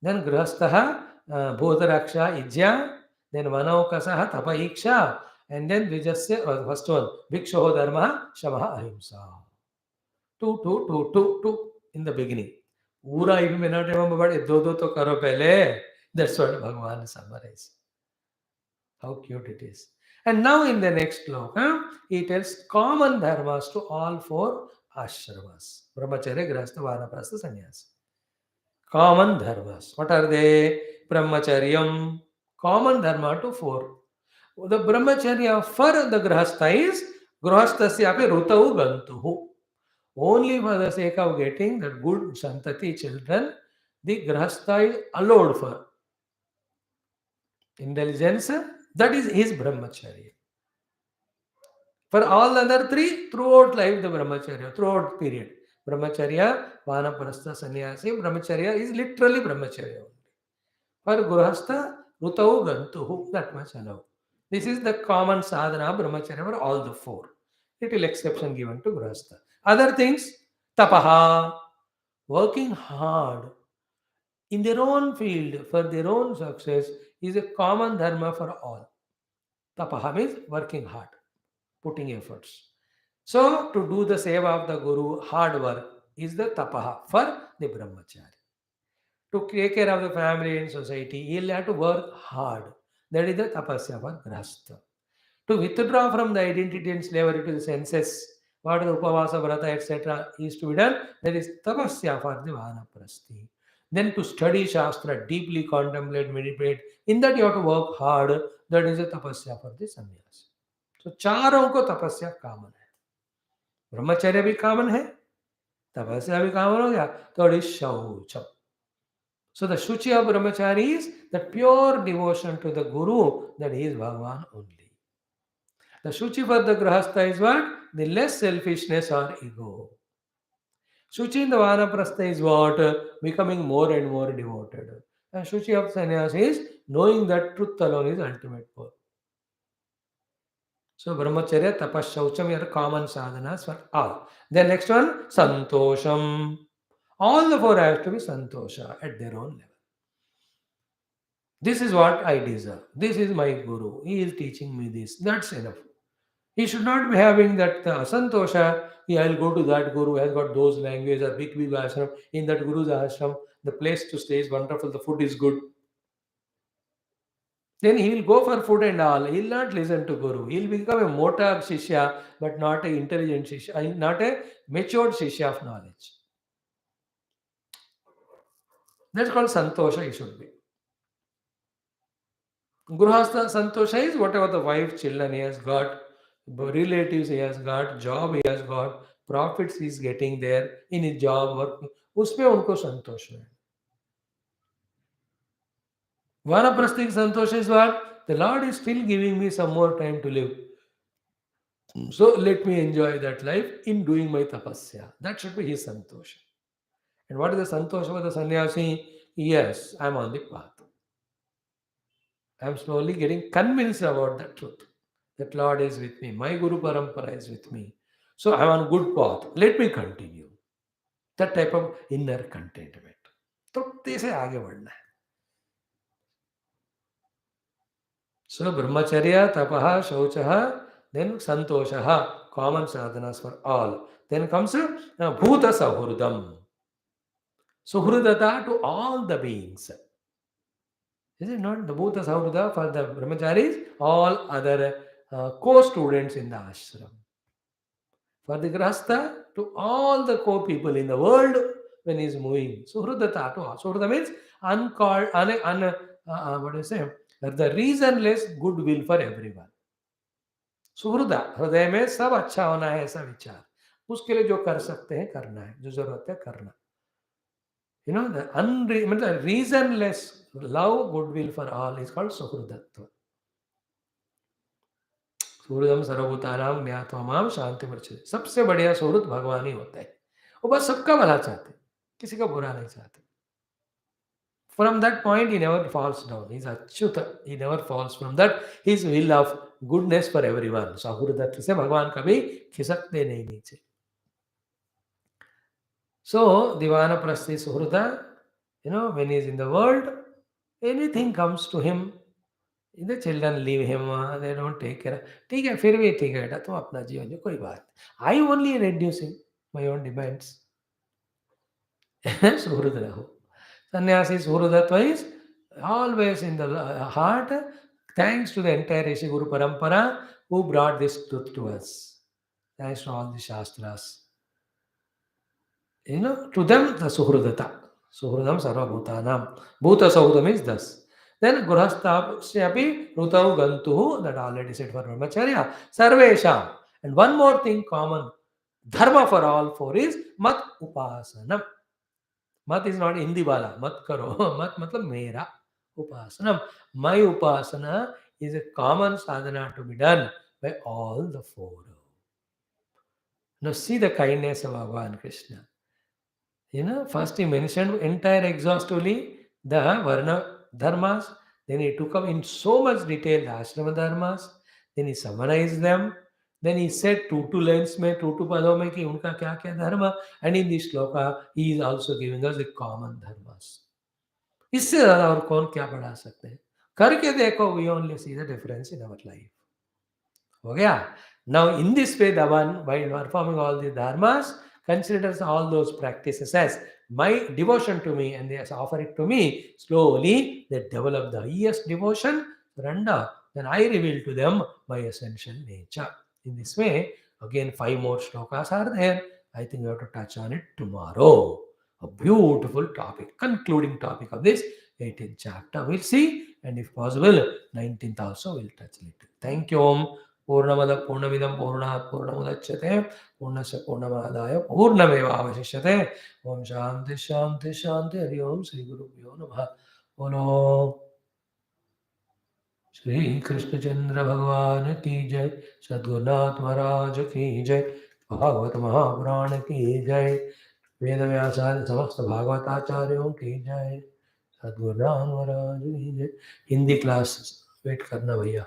then Grihastha Bhutaraksha Ijya, then Manaukasaha Tapaiksha, and then Dijasya, first one, Bhikshoho Dharma Shamaha Ahimsa. Two in the beginning. Pura, if you may not remember, but do to karo pehle. That's what Bhagavan summarized. How cute it is. And now in the next sloka, he tells common dharmas to all four ashramas. Brahmacharya, Grihastha, Vanaprastha, Sannyasa. Common dharmas. What are they? Brahmacharyam. Common dharma to four. The brahmacharya for the grihastha is grihasthasyapi rutau gantuhu. Only for the sake of getting that good santati children, the grihastha is allowed for. Intelligence, that is his brahmacharya. For all the other three, throughout life, the brahmacharya, throughout period. Brahmacharya, vanaprastha, sannyasi, brahmacharya is literally brahmacharya only. For grihastha, rutau gantuhu, that much allowed. This is the common sadhana brahmacharya for all the four. Little exception given to grihastha. Other things, tapaha, working hard in their own field for their own success is a common dharma for all. Tapaha means working hard, putting efforts. So, to do the seva of the Guru, hard work is the tapaha for the brahmachari. To take care of the family and society, he'll have to work hard. That is the tapasya for grihastha. To withdraw from the identity and slavery to the senses, what the upavasa, vrata, etc. is to be done, that is tapasya for the vanaprasthi. Then to study shastra, deeply contemplate, meditate, in that you have to work hard, that is a tapasya for the sannyas. So चारों को तपस्या common है, ब्रह्मचर्य भी common है, तपस्या भी common हो गया, तो इट इज शौचम. So the shuchi of brahmachari is that pure devotion to the guru, that he is Bhagavan only. The shuchi for the grahastha is what? The less selfishness or ego. Shuchi in the vanaprastha is what? Becoming more and more devoted. And shuchi of sannyas is knowing that truth alone is ultimate goal. So brahmacharya, tapas, shaucham are common sadhanas for all. Then next one, santosham. All the four have to be santosha at their own level. This is what I deserve. This is my guru. He is teaching me this. That's enough. He should not be having that santosha. Yeah, I'll go to that guru who has got those languages, a big ashram. In that guru's ashram, the place to stay is wonderful. The food is good. Then he will go for food and all. He will not listen to guru. He will become a mota shishya, but not an intelligent shishya, not a matured shishya of knowledge. That's called santosha. He should be. Grihastha santosha is whatever the wife, children he has got, relatives he has got, job he has got, profits he is getting there in his job work. उसमें उनको संतोष है. Vanaprasthik santosh is what? The Lord is still giving me some more time to live. So let me enjoy that life in doing my tapasya. That should be his santosha. And what is the santosha for the sannyasi? Yes, I am on the path. I am slowly getting convinced about the truth. That Lord is with me. My Guru Parampara is with me. So I am on good path. Let me continue. That type of inner contentment. तृप्ति से आगे बढ़ना है. So brahmacharya, tapaha, shauchaha, then santoshaha, common sadhanas for all. Then comes bhuta sahurdam. Suhridata to all the beings. Is it not? The bhuta sahurda for the brahmacharis, all other co-students in the ashram. For the grahastha, to all the co-people in the world, when he is moving. Suhridata to Suhrida means uncalled, what do you say? The reasonless goodwill for everyone. सुहृदा, हृदय में सब अच्छा होना है ऐसा विचार, उसके लिए जो कर सकते हैं करना है, जो जरूरत है करना. The reasonless love, goodwill for all is called suhrudatva. सुहृदम सर्वभूतानां ज्ञात्वा मां शांति मर्चते. सबसे बढ़िया सुहृद भगवान ही होता है. वो बस सबका भला चाहते, किसी का बुरा नहीं चाहते. From that point, he never falls down. He's achyuta. He never falls from that. His will of goodness for everyone. Suhrudatva से भगवान कभी खिसकते नहीं नीचे. So, Divana Prasthi Suhrida, when he is in the world, anything comes to him. The children leave him, they don't take care. ठीक है, फिर भी ठीक है बेटा, तुम अपना जीवन जो कोई बात. I only reducing my own demands. Suhrida raho. Sannyasi Suhridatva is always in the heart, thanks to the entire Rishi Guru Parampara who brought this truth to us. Thanks to all the Shastras. To them the Suhridata. Suhridam Sarva Bhutanam. Bhuta Suhridam is thus. Then Gurhasthapi Rutau Gantuhu, that already said for Brahmacharya. Sarvesham. And one more thing common. Dharma for all four is Mat Upasanam. Mat is not Hindi wala. Mat karo. Mat matlab mera. Upasanam. My upasana is a common sadhana to be done by all the four. Now see the kindness of Bhagavan Krishna. First he mentioned entire exhaustively the Varna dharmas. Then he took up in so much detail the Ashrama dharmas. Then he summarized them. Then he said two lines में, two padon में कि उनका क्या क्या धर्म. And in this shloka he is also giving us the common dharmas. इससे ज़्यादा और कौन क्या बढ़ा सकते हैं? करके देखो, we only see the difference in our life. हो गया? Now in this way, the one while performing all the dharmas considers all those practices as my devotion to me, and they offer it to me. Slowly they develop the highest devotion, surrender. Then I reveal to them my essential nature. In this way, again 5 more shlokas are there. I think we have to touch on it tomorrow. A beautiful topic, concluding topic of this 18th chapter. We'll see, and if possible, 19th also we'll touch later. Thank you. Om. पूर्णमद पूर्णमिदं पूर्णात् पूर्णमुदच्यते पूर्णस्य पूर्णमादाय पूर्णमेवावशिष्यते. ओम शांति शांति शांति. हरि ओम. श्री गुरुभ्यो नमः. बोलो श्री कृष्णचंद्र भगवान की जय. सद्गुरुनाथ महाराज की जय. भागवत महापुराण की जय. वेद व्यासादि समस्त भागवताचार्यों की जय. सद्गुरुनाथ महाराज की जय. हिंदी क्लास वेट करना भैया.